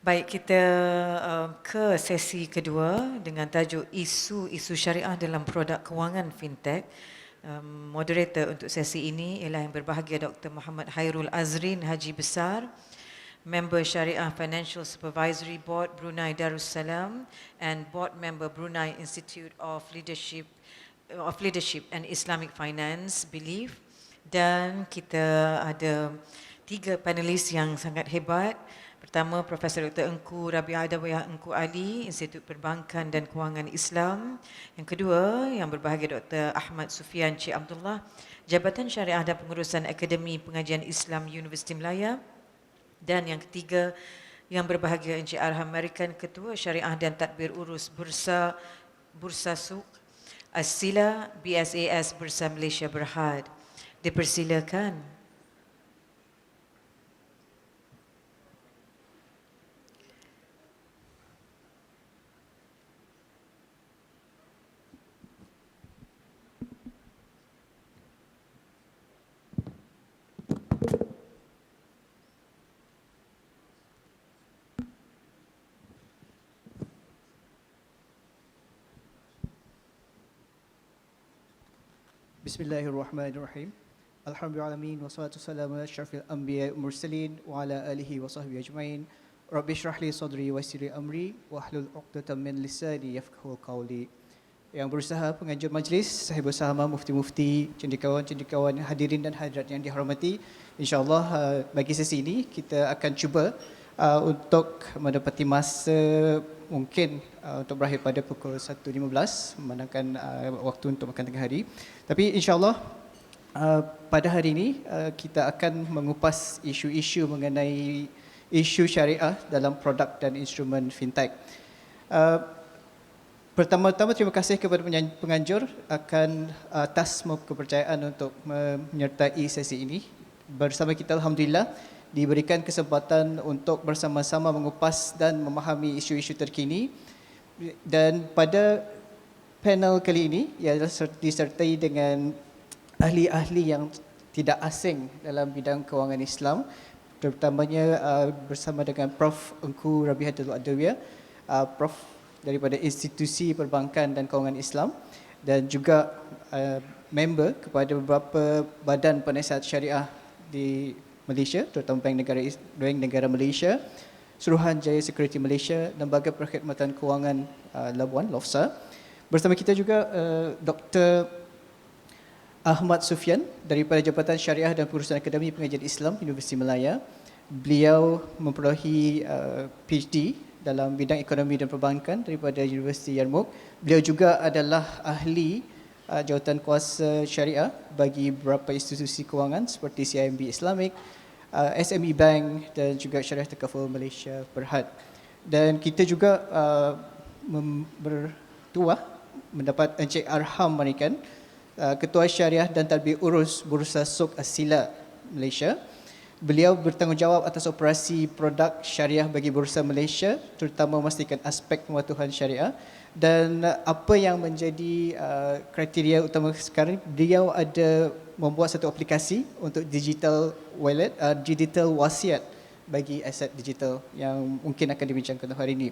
Baik, kita ke sesi kedua dengan tajuk isu-isu syariah dalam produk kewangan fintech. Moderator untuk sesi ini ialah yang berbahagia Dr. Muhammad Hairul Azrin Haji Besar, member Syariah Financial Supervisory Board Brunei Darussalam and board member Brunei Institute of Leadership and Islamic Finance, Belief. Dan kita ada 3 panelis yang sangat hebat. Pertama, Profesor Dr. Engku Rabiah Adawiyah Engku Ali, Institut Perbankan dan Kewangan Islam. Yang kedua, yang berbahagia Dr. Ahmad Sufian Cik Abdullah, Jabatan Syariah dan Pengurusan Akademi Pengajian Islam Universiti Melaya. Dan yang ketiga, yang berbahagia Encik Arham American, Ketua Syariah dan Tadbir Urus Bursa Suk As-Sila BSAS Bursa Malaysia Berhad. Dipersilakan. Bismillahirrahmanirrahim. Alhamdulillahalamin wassalatu wassalamu ala asyrafil anbiya'i wal mursalin wa ala alihi wa sahbihi ajmain. Rabbi shrah li sadri wa yassir li amri wahlul 'uqdatam min lisani yafqahu qawli. Yang berusaha penganjur majlis, sahib bersama mufti-mufti, cendekiawan-cendekiawan, hadirin dan hadirat yang dihormati. InsyaAllah bagi sesi ini kita akan cuba untuk mendapati masa mungkin untuk berakhir pada pukul 1.15 memandangkan waktu untuk makan tengah hari. Tapi insyaAllah pada hari ini kita akan mengupas isu-isu mengenai isu syariah dalam produk dan instrumen fintech. Pertama-tama terima kasih kepada penganjur akan atas kepercayaan untuk menyertai sesi ini. Bersama kita alhamdulillah diberikan kesempatan untuk bersama-sama mengupas dan memahami isu-isu terkini. Dan pada panel kali ini ialah disertai dengan ahli-ahli yang tidak asing dalam bidang kewangan Islam, terutamanya bersama dengan Prof. Engku Rabiah Adawiyah, Prof. daripada Institusi Perbankan dan Kewangan Islam, dan juga member kepada beberapa badan penasihat syariah di Malaysia, terutama Bank Negara Malaysia, Suruhanjaya Security Malaysia, Lembaga Perkhidmatan Kewangan Labuan, LOFSA. Bersama kita juga Dr. Ahmad Sufian daripada Jabatan Syariah dan Pengurusan Akademi Pengajian Islam Universiti Melaya. Beliau memperolehi PhD dalam bidang ekonomi dan perbankan daripada Universiti Yarmouk. Beliau juga adalah ahli jawatan kuasa syariah bagi beberapa institusi kewangan seperti CIMB Islamic, SME Bank dan juga Syariah Takaful Malaysia Berhad. Dan kita juga bertuah mendapat Encik Arham American, Ketua Syariah dan Tadbir Urus Bursa Suk As-Sila Malaysia. Beliau bertanggungjawab atas operasi produk syariah bagi Bursa Malaysia, terutama memastikan aspek pematuhan syariah. Dan apa yang menjadi kriteria utama sekarang, beliau ada membuat satu aplikasi untuk digital wallet, digital wasiat bagi aset digital yang mungkin akan dibincangkan hari ini.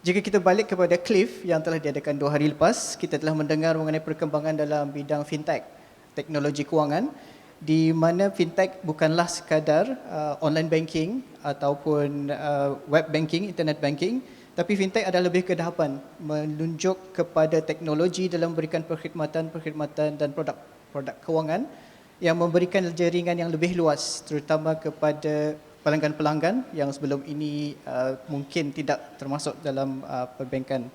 Jika kita balik kepada Cliff yang telah diadakan 2 hari lepas, kita telah mendengar mengenai perkembangan dalam bidang fintech, teknologi kewangan, di mana fintech bukanlah sekadar online banking ataupun web banking, internet banking, tapi fintech adalah lebih ke depan, menunjuk kepada teknologi dalam memberikan perkhidmatan dan produk kewangan yang memberikan jaringan yang lebih luas, terutama kepada pelanggan-pelanggan yang sebelum ini mungkin tidak termasuk dalam perbankan.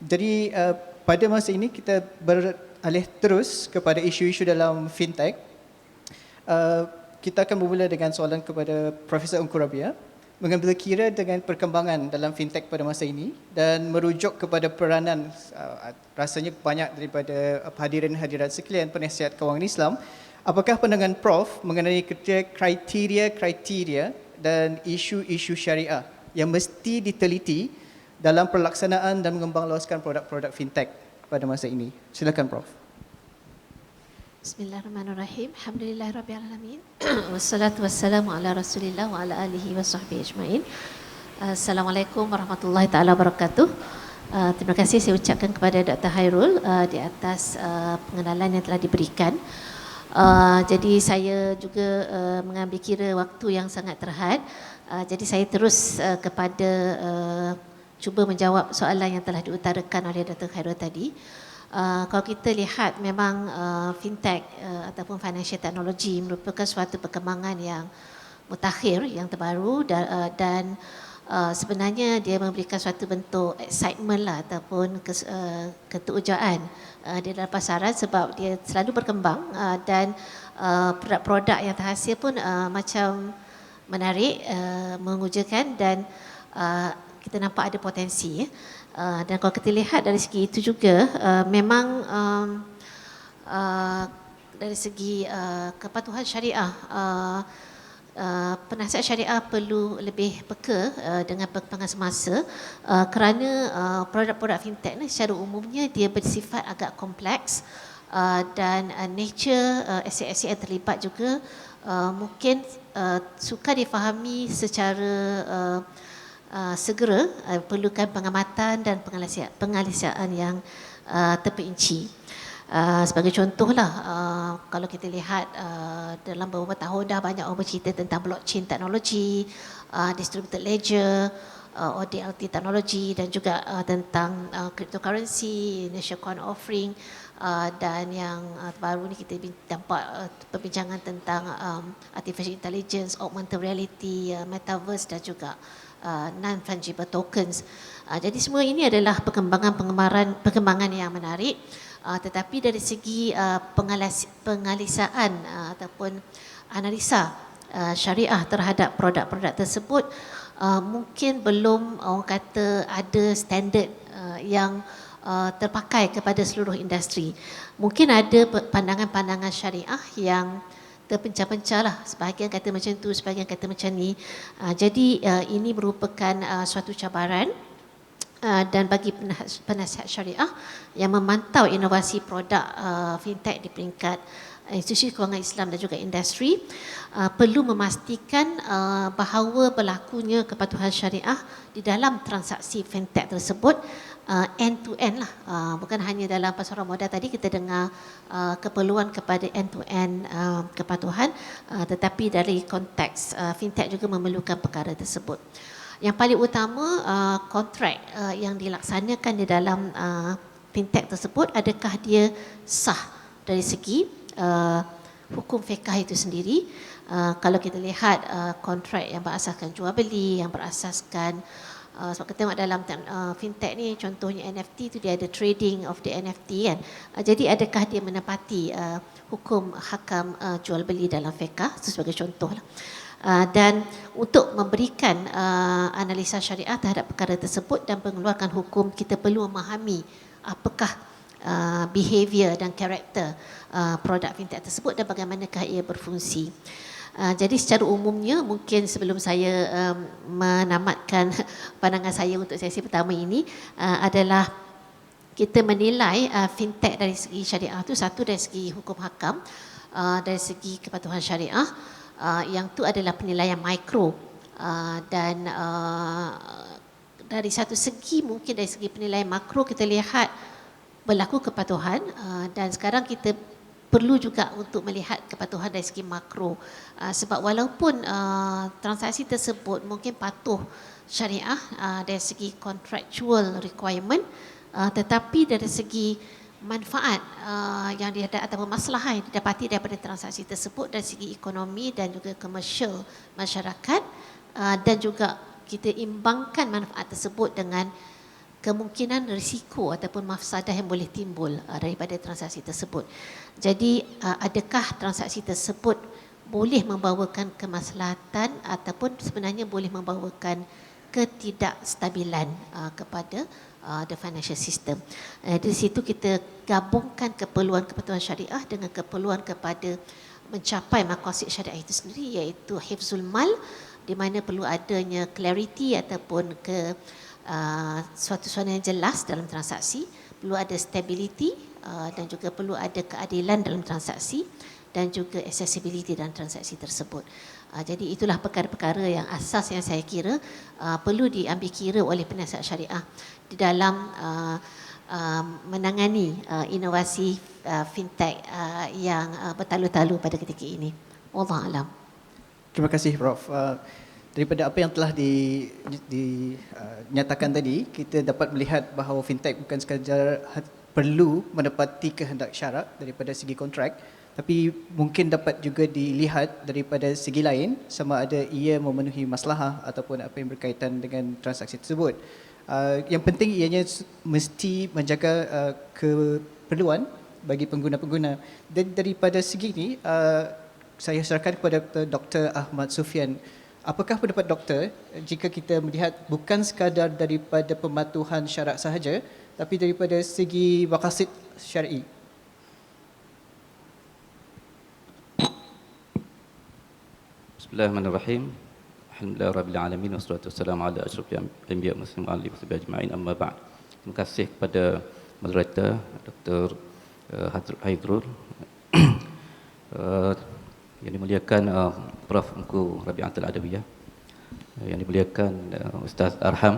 Jadi pada masa ini kita beralih terus kepada isu-isu dalam fintech. Kita akan bermula dengan soalan kepada Profesor Engku Rabiah mengambil kira dengan perkembangan dalam fintech pada masa ini dan merujuk kepada peranan rasanya banyak daripada hadirin hadirat sekalian penasihat kewangan Islam. Apakah pandangan Prof mengenai kriteria dan isu-isu syariah yang mesti diteliti dalam pelaksanaan dan mengembangluaskan produk-produk fintech pada masa ini? Silakan Prof. Bismillahirrahmanirrahim. Alhamdulillahirabbil alamin. Wassalatu wassalamu ala Rasulillah wa ala alihi wa sahbihi ajmain. Assalamualaikum warahmatullahi taala wabarakatuh. Terima kasih saya ucapkan kepada Dr. Hairul di atas pengenalan yang telah diberikan. Jadi saya juga mengambil kira waktu yang sangat terhad. Jadi saya terus kepada cuba menjawab soalan yang telah diutarakan oleh Dr. Hairul tadi. Kalau kita lihat memang fintech ataupun financial technology merupakan suatu perkembangan yang mutakhir, yang terbaru dan sebenarnya dia memberikan suatu bentuk excitement lah ataupun keteujaan di dalam pasaran sebab dia selalu berkembang dan produk-produk yang terhasil pun macam menarik, mengujakan dan kita nampak ada potensi. Dan kalau kita lihat dari segi itu juga memang dari segi kepatuhan syariah, penasihat syariah perlu lebih peka dengan perkembangan semasa kerana produk-produk fintech ni secara umumnya dia bersifat agak kompleks dan nature aset-aset yang terlibat juga mungkin sukar difahami secara segera, perlukan pengamatan dan pengalisian yang terperinci. Sebagai contohlah, kalau kita lihat dalam beberapa tahun dah banyak orang bercerita tentang blockchain teknologi, distributed ledger, ODLT teknologi dan juga tentang cryptocurrency, initial coin offering dan yang baru ni kita nampak perbincangan tentang artificial intelligence, augmented reality, metaverse dan juga non-fungible tokens. Jadi semua ini adalah perkembangan yang menarik. Tetapi dari segi pengalisaan ataupun analisa syariah terhadap produk-produk tersebut mungkin belum orang kata ada standard yang terpakai kepada seluruh industri. Mungkin ada pandangan-pandangan syariah yang terpencah-pencah lah. Sebahagian kata macam tu, sebahagian kata macam ni. Jadi ini merupakan suatu cabaran dan bagi penasihat syariah yang memantau inovasi produk fintech di peringkat institusi kewangan Islam dan juga industri perlu memastikan bahawa berlakunya kepatuhan syariah di dalam transaksi fintech tersebut end to end lah, bukan hanya dalam pasaran modal tadi kita dengar keperluan kepada end to end kepatuhan, tetapi dari konteks fintech juga memerlukan perkara tersebut. Yang paling utama kontrak yang dilaksanakan di dalam fintech tersebut, adakah dia sah dari segi hukum fiqah itu sendiri. Kalau kita lihat kontrak yang berasaskan jual beli, yang berasaskan sebab kita tengok dalam fintech ni contohnya NFT tu dia ada trading of the NFT kan. Jadi adakah dia menepati hukum hakam jual beli dalam fiqah, itu sebagai contoh lah. Dan untuk memberikan analisa syariah terhadap perkara tersebut dan mengeluarkan hukum, kita perlu memahami apakah behavior dan karakter produk fintech tersebut dan bagaimanakah ia berfungsi. Jadi secara umumnya mungkin sebelum saya menamatkan pandangan saya untuk sesi pertama ini adalah kita menilai fintech dari segi syariah itu satu dari segi hukum hakam, dari segi kepatuhan syariah. Yang tu adalah penilaian mikro dan dari satu segi mungkin dari segi penilaian makro kita lihat berlaku kepatuhan dan sekarang kita perlu juga untuk melihat kepatuhan dari segi makro sebab walaupun transaksi tersebut mungkin patuh syariah dari segi contractual requirement tetapi dari segi manfaat yang didapat ataupun masalah yang didapati daripada transaksi tersebut dari segi ekonomi dan juga komersial masyarakat dan juga kita imbangkan manfaat tersebut dengan kemungkinan risiko ataupun mafsadah yang boleh timbul daripada transaksi tersebut. Jadi adakah transaksi tersebut boleh membawakan kemaslahatan ataupun sebenarnya boleh membawakan ketidakstabilan kepada the financial system. Di situ kita gabungkan keperluan kepatuhan syariah dengan keperluan kepada mencapai maqasid syariah itu sendiri iaitu hifzul mal di mana perlu adanya clarity ataupun suatu yang jelas dalam transaksi, perlu ada stability dan juga perlu ada keadilan dalam transaksi dan juga accessibility dalam transaksi tersebut. Jadi itulah perkara-perkara yang asas yang saya kira perlu diambil kira oleh penasihat syariah di dalam menangani inovasi fintech yang bertalu-talu pada ketika ini. Wallahu alam. Terima kasih Prof. Daripada apa yang telah dinyatakan tadi, kita dapat melihat bahawa fintech bukan sekadar perlu menepati kehendak syarak daripada segi kontrak, tapi mungkin dapat juga dilihat daripada segi lain sama ada ia memenuhi maslahah ataupun apa yang berkaitan dengan transaksi tersebut. Yang penting ianya mesti menjaga keperluan bagi pengguna-pengguna. Dan daripada segi ini, saya serahkan kepada Dr. Ahmad Sufian. Apakah pendapat doktor jika kita melihat bukan sekadar daripada pematuhan syarak sahaja, tapi daripada segi maqasid syar'i? Bismillahirrahmanirrahim. Alhamdulillahirabbil alamin wassalatu wassalamu ala asyrafil anbiya wa mursalin wa alihi washabihi ajma'in, amma ba'd. Terima kasih kepada moderator Dr. Haidrul yang dimuliakan Prof. Engku Rabi'atul Adawiyah, yang dimuliakan Ustaz Arham,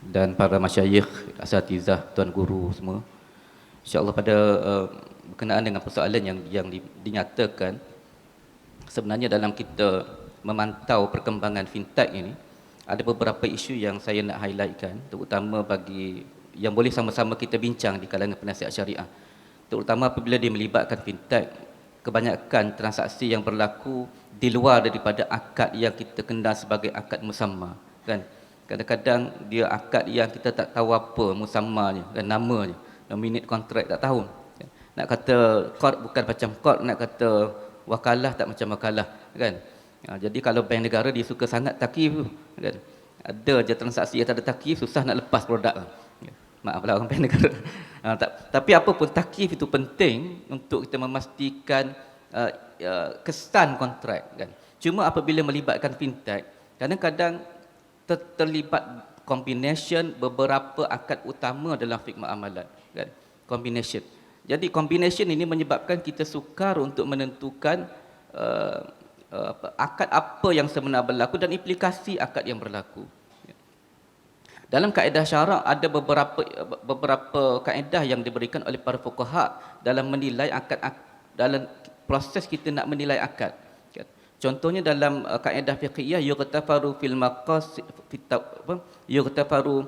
dan para masyayikh, asatizah, tuan guru semua. InsyaAllah pada berkenaan dengan persoalan yang dinyatakan, sebenarnya dalam kita memantau perkembangan fintech ini, ada beberapa isu yang saya nak highlightkan, terutama bagi yang boleh sama-sama kita bincang di kalangan penasihat syariah. Terutama apabila dia melibatkan fintech, kebanyakan transaksi yang berlaku di luar daripada akad yang kita kenal sebagai akad musamma, kan? Kadang-kadang dia akad yang kita tak tahu apa musammanya dan namanya, nominate contract tak tahu. Nak kata qard bukan macam qard, nak kata wakalah tak macam wakalah, kan? Jadi kalau bank negara dia suka sangat takif, kan? Ada je transaksi yang tak ada takif, susah nak lepas produk. Maaflah orang bank negara. Tapi apa pun, takif itu penting untuk kita memastikan kesan kontrak, kan. Cuma apabila melibatkan fintech, kadang-kadang terlibat combination beberapa akad utama dalam fiqh muamalat, kan. Combination. Jadi combination ini menyebabkan kita sukar untuk menentukan akad apa yang sebenar berlaku dan implikasi akad yang berlaku. Dalam kaedah syarak ada beberapa kaedah yang diberikan oleh para fuqaha dalam menilai akad, dalam proses kita nak menilai akad. Contohnya dalam kaedah fiqhiyah, yughtafaru fil maqasid yughtafaru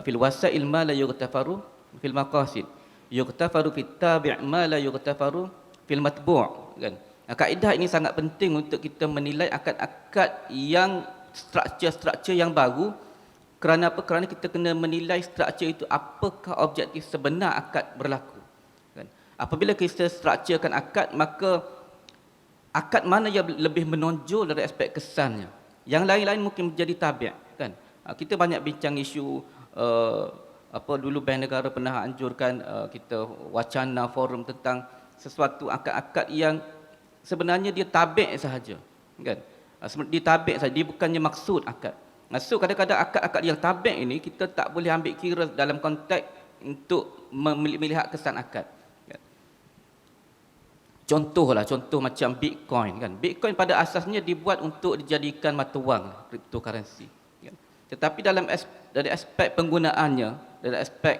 fil wasail ma la yughtafaru fil maqasid, yughtafaru fit tabi' ma la yughtafaru fil matbu', kan. Kaedah ini sangat penting untuk kita menilai akad-akad yang struktur yang baru. Kerana apa? Kerana kita kena menilai struktur itu apakah objektif sebenar akad berlaku, kan? Apabila kita strukturkan akad, maka akad mana yang lebih menonjol dari aspek kesannya, yang lain-lain mungkin menjadi tabi', kan? Kita banyak bincang isu dulu bank negara pernah anjurkan kita wacana forum tentang sesuatu akad-akad yang sebenarnya dia tabi' sahaja, kan? Dia tabi' sahaja, dia bukannya maksud akad. So kadang-kadang akad-akad yang tabi' ini kita tak boleh ambil kira dalam konteks untuk melihat kesan akad. Contoh macam Bitcoin, kan. Bitcoin pada asasnya dibuat untuk dijadikan mata wang, cryptocurrency, kan. Tetapi dari aspek penggunaannya, dari aspek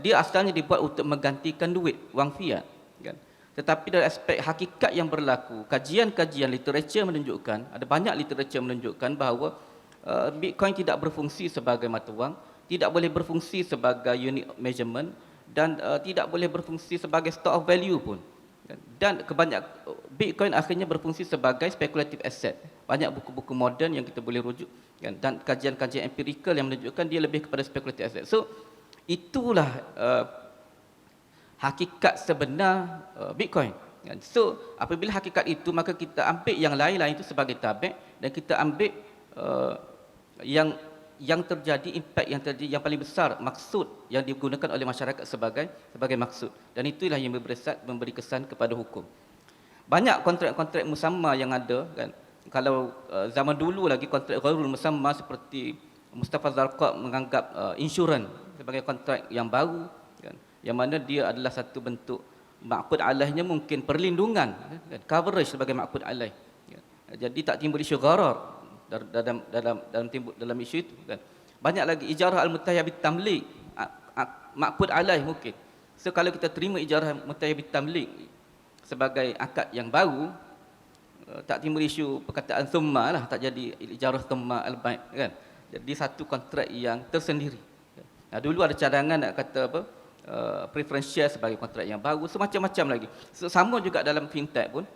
dia asalnya dibuat untuk menggantikan duit, wang fiat, kan. Tetapi dari aspek hakikat yang berlaku, kajian-kajian literature menunjukkan, ada banyak literature menunjukkan bahawa Bitcoin tidak berfungsi sebagai mata wang, tidak boleh berfungsi sebagai unit measurement, dan tidak boleh berfungsi sebagai store of value pun. Dan kebanyakan Bitcoin akhirnya berfungsi sebagai speculative asset. Banyak buku-buku moden yang kita boleh rujuk, kan, dan kajian-kajian empirical yang menunjukkan dia lebih kepada speculative asset. So itulah hakikat sebenar Bitcoin, kan. So apabila hakikat itu, maka kita ambil yang lain-lain itu sebagai tabi', dan kita ambil yang terjadi, impact yang terjadi yang paling besar, maksud yang digunakan oleh masyarakat sebagai maksud, dan itulah yang memberi kesan kepada hukum. Banyak kontrak-kontrak musamma yang ada, kan. Kalau zaman dulu lagi kontrak gharur musamma seperti Mustafa Zarqat menganggap insurans sebagai kontrak yang baru, kan, yang mana dia adalah satu bentuk ma'qud alaihnya mungkin perlindungan, kan? Coverage sebagai ma'qud alaih. Ya. Jadi tak timbul isu gharar dalam isu itu, kan? Banyak lagi ijarah al-muttahiyah bit-tamlik, ma'qud alaih mungkin. So kalau kita terima ijarah muttahiyah bit-tamlik sebagai akad yang baru, tak timbul isu perkataan thumma lah, tak jadi ijarah thumma al-bai', kan? Jadi satu kontrak yang tersendiri. Nah, dulu ada cadangan nak kata apa, preferential sebagai kontrak yang baru, semacam-macam lagi. Sama juga dalam fintech pun,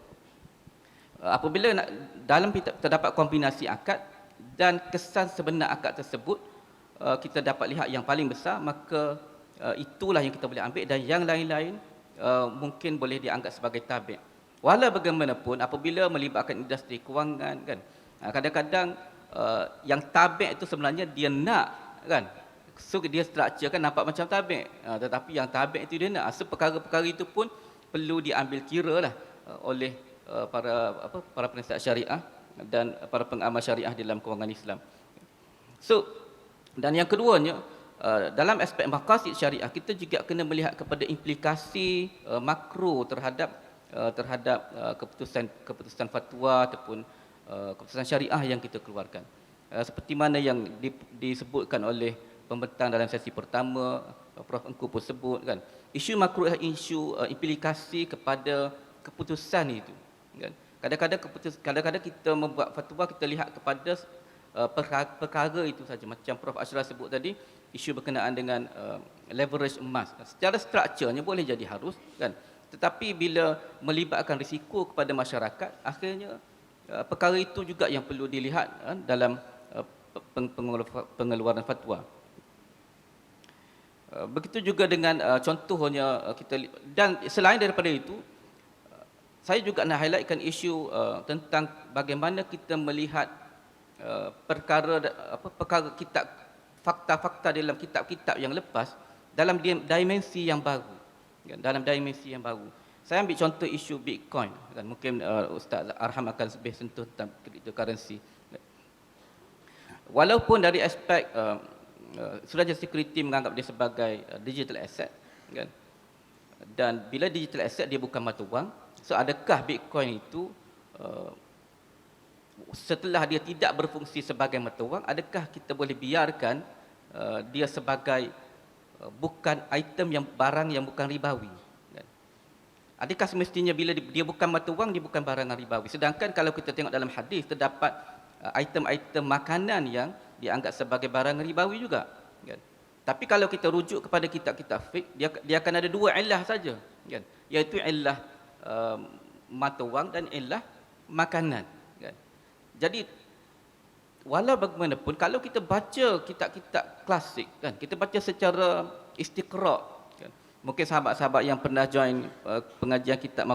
apabila dalam fintech terdapat kombinasi akad dan kesan sebenar akad tersebut, kita dapat lihat yang paling besar, maka itulah yang kita boleh ambil, dan yang lain-lain mungkin boleh dianggap sebagai tabi'. Walau bagaimanapun, apabila melibatkan industri kewangan, kan, kadang-kadang yang tabi' itu sebenarnya dia nak, kan, so dia structure kan nampak macam tabi', tetapi yang tabi' itu dia nak. So perkara-perkara itu pun perlu diambil kira lah oleh para penasihat syariah dan para pengamal syariah dalam kewangan Islam. So, dan yang keduanya, dalam aspek maqasid syariah, kita juga kena melihat kepada implikasi makro terhadap keputusan fatwa ataupun keputusan syariah yang kita keluarkan. Seperti mana yang disebutkan oleh pembentang dalam sesi pertama, Prof Engku pun sebut, kan, isu makro adalah isu implikasi kepada keputusan itu, kan. Kadang-kadang kita membuat fatwa, kita lihat kepada perkara itu saja, macam Prof Ashraf sebut tadi, isu berkenaan dengan leverage emas. Secara strukturnya boleh jadi harus, kan, tetapi bila melibatkan risiko kepada masyarakat, akhirnya perkara itu juga yang perlu dilihat dalam pengeluaran fatwa. Begitu juga dengan contohnya dan selain daripada itu, saya juga nak highlightkan isu tentang bagaimana kita melihat perkara kitab, fakta-fakta dalam kitab-kitab yang lepas dalam dimensi yang baru. Dalam dimensi yang baru. Saya ambil contoh isu Bitcoin, kan, mungkin Ustaz Arham akan lebih sentuh tentang cryptocurrency. Walaupun dari aspek Sudah Security menganggap dia sebagai digital asset, kan, dan bila digital asset dia bukan mata wang, so adakah Bitcoin itu setelah dia tidak berfungsi sebagai mata wang, adakah kita boleh biarkan dia sebagai bukan item yang barang yang bukan ribawi, kan? Adakah semestinya bila dia bukan mata wang, dia bukan barang yang ribawi? Sedangkan kalau kita tengok dalam hadis, terdapat item-item makanan yang dianggap sebagai barang ribawi juga, kan? Tapi kalau kita rujuk kepada kitab-kitab fiqh, dia akan ada dua illah saja, kan? Iaitu illah mata wang dan illah makanan, kan? Jadi walau bagaimanapun, kalau kita baca kitab-kitab klasik, kan, kita baca secara istiqra', kan, mungkin sahabat-sahabat yang pernah join pengajian kitab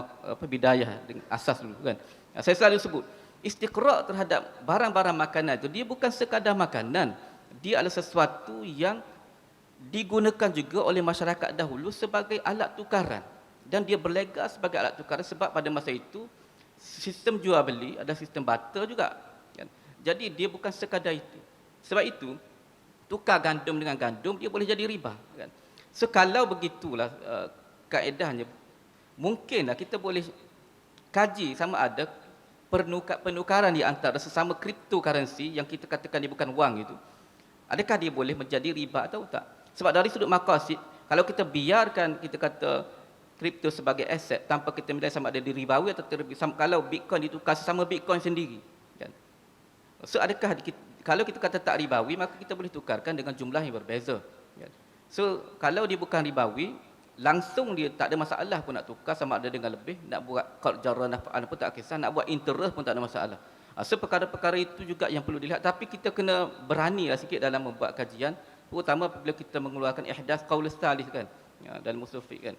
bidayah dengan asas dulu, kan, saya selalu sebut istiqra' terhadap barang-barang makanan itu, dia bukan sekadar makanan, dia adalah sesuatu yang digunakan juga oleh masyarakat dahulu sebagai alat tukaran, dan dia berlega sebagai alat tukaran sebab pada masa itu sistem jual beli ada sistem barter juga, kan? Jadi dia bukan sekadar itu. Sebab itu tukar gandum dengan gandum dia boleh jadi riba, kan? So kalau begitulah kaedahnya, mungkinlah kita boleh kaji sama ada penukaran di antara sesama cryptocurrency yang kita katakan dia bukan wang itu, adakah dia boleh menjadi riba atau tak? Sebab dari sudut maqasid, kalau kita biarkan kita kata kripto sebagai aset tanpa kita menilai sama ada diribawi atau kalau Bitcoin ditukar sesama Bitcoin sendiri, kan? So adakah kalau kita kata tak ribawi, maka kita boleh tukarkan dengan jumlah yang berbeza, kan? So kalau dia bukan ribawi, langsung dia tak ada masalah pun nak tukar, sama ada dengan lebih, nak buat qard jarrah naf'an pun tak kisah, nak buat interest pun tak ada masalah. So perkara-perkara itu juga yang perlu dilihat, tapi kita kena beranilah sikit dalam membuat kajian, terutama apabila kita mengeluarkan ihdas qaul salis, kan, dalam usul fiqh, kan.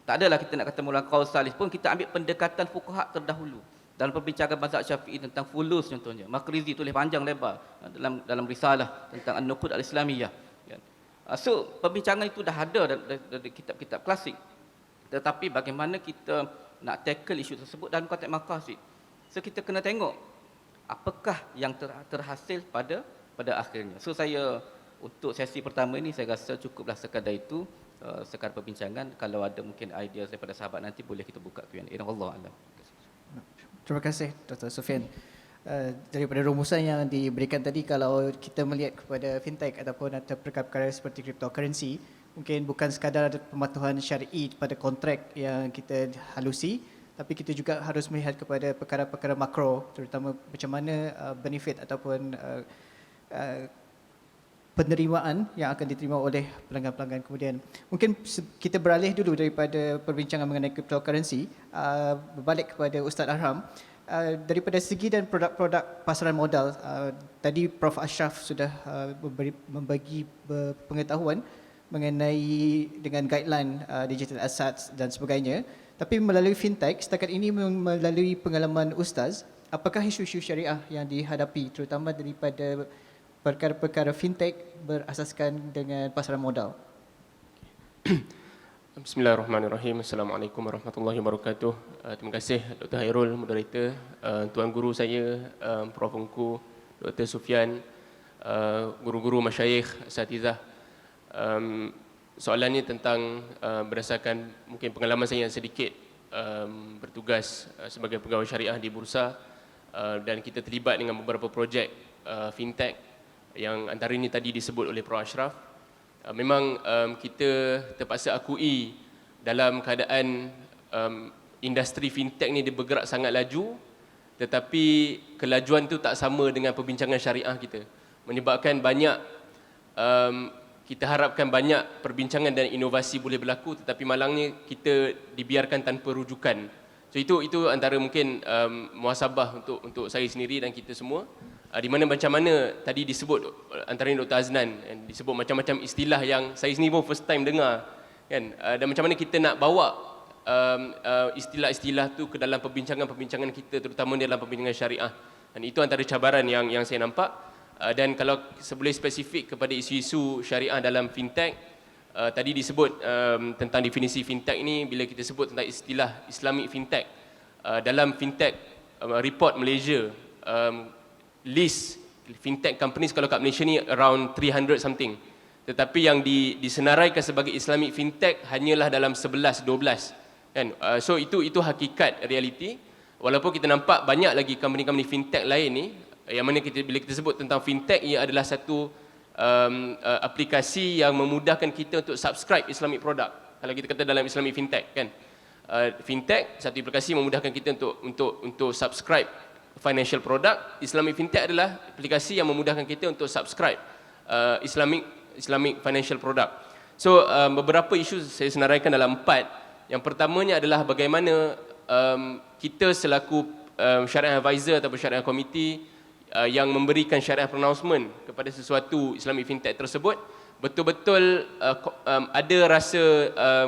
Tak adalah kita nak kata mula qaul salis pun, kita ambil pendekatan fuqaha terdahulu. Dalam perbincangan mazhab Syafi'i tentang fulus contohnya, Maqrizi tulis panjang lebar dalam risalah tentang An-Nuqud Al-Islamiyah, kan. So perbincangan itu dah ada dari kitab-kitab klasik. Tetapi bagaimana kita nak tackle isu tersebut dalam konteks maqasid. So kita kena tengok apakah yang terhasil pada akhirnya. So saya untuk sesi pertama ini saya rasa cukuplah sekadar itu. sekadar perbincangan. Kalau ada mungkin idea daripada sahabat nanti boleh kita buka Q&A. Allah alam. Terima kasih Dr. Sufian. Daripada rumusan yang diberikan tadi, kalau kita melihat kepada fintech ataupun perkara-perkara seperti cryptocurrency, mungkin bukan sekadar ada pematuhan syar'i pada kontrak yang kita halusi, tapi kita juga harus melihat kepada perkara-perkara makro, terutama macam mana benefit ataupun penerimaan yang akan diterima oleh pelanggan-pelanggan kemudian. Mungkin kita beralih dulu daripada perbincangan mengenai cryptocurrency, berbalik kepada Ustaz Arham. Daripada segi dan produk-produk pasaran modal, tadi Prof Ashraf sudah membagi pengetahuan mengenai dengan guideline digital assets dan sebagainya. Tapi melalui fintech, setakat ini melalui pengalaman Ustaz, apakah isu-isu syariah yang dihadapi terutama daripada perkara-perkara fintech berasaskan dengan pasaran modal? Bismillahirrahmanirrahim. Assalamualaikum warahmatullahi wabarakatuh. Terima kasih Dr. Hairul, moderator, tuan guru saya, Prof Ungku, Dr. Sufian, guru-guru masyayikh, asatizah. Soalannya tentang berdasarkan mungkin pengalaman saya yang sedikit bertugas sebagai pegawai syariah di bursa, dan kita terlibat dengan beberapa projek fintech yang antara ini tadi disebut oleh Prof Ashraf. Memang kita terpaksa akui dalam keadaan industri fintech ni dia bergerak sangat laju, tetapi kelajuan tu tak sama dengan perbincangan syariah kita, menyebabkan banyak kita harapkan banyak perbincangan dan inovasi boleh berlaku, tetapi malangnya kita dibiarkan tanpa rujukan. So itu antara mungkin muhasabah untuk saya sendiri dan kita semua, di mana macam mana tadi disebut antara Dr. Aznan, disebut macam-macam istilah yang saya sendiri pun first time dengar kan, dan macam mana kita nak bawa istilah-istilah tu ke dalam perbincangan-perbincangan kita, terutama dalam perbincangan syariah. Dan itu antara cabaran yang saya nampak. Dan kalau boleh spesifik kepada isu-isu syariah dalam fintech, tadi disebut tentang definisi fintech ini, bila kita sebut tentang istilah Islamic fintech, dalam fintech report Malaysia, list fintech companies kalau kat Malaysia ni around 300 something, tetapi yang disenaraikan sebagai Islamic fintech hanyalah dalam 11-12 kan. So itu hakikat realiti. Walaupun kita nampak banyak lagi company-company fintech lain ni, yang mana bila kita sebut tentang fintech, ia adalah satu aplikasi yang memudahkan kita untuk subscribe Islamic product. Kalau kita kata dalam Islamic fintech kan, fintech satu aplikasi memudahkan kita untuk subscribe financial product. Islamic fintech adalah aplikasi yang memudahkan kita untuk subscribe Islamic financial product. So beberapa isu saya senaraikan dalam 4. Yang pertamanya adalah bagaimana kita selaku syariah advisor ataupun syariah committee yang memberikan syariah pronouncement kepada sesuatu Islamic fintech tersebut, betul-betul ada rasa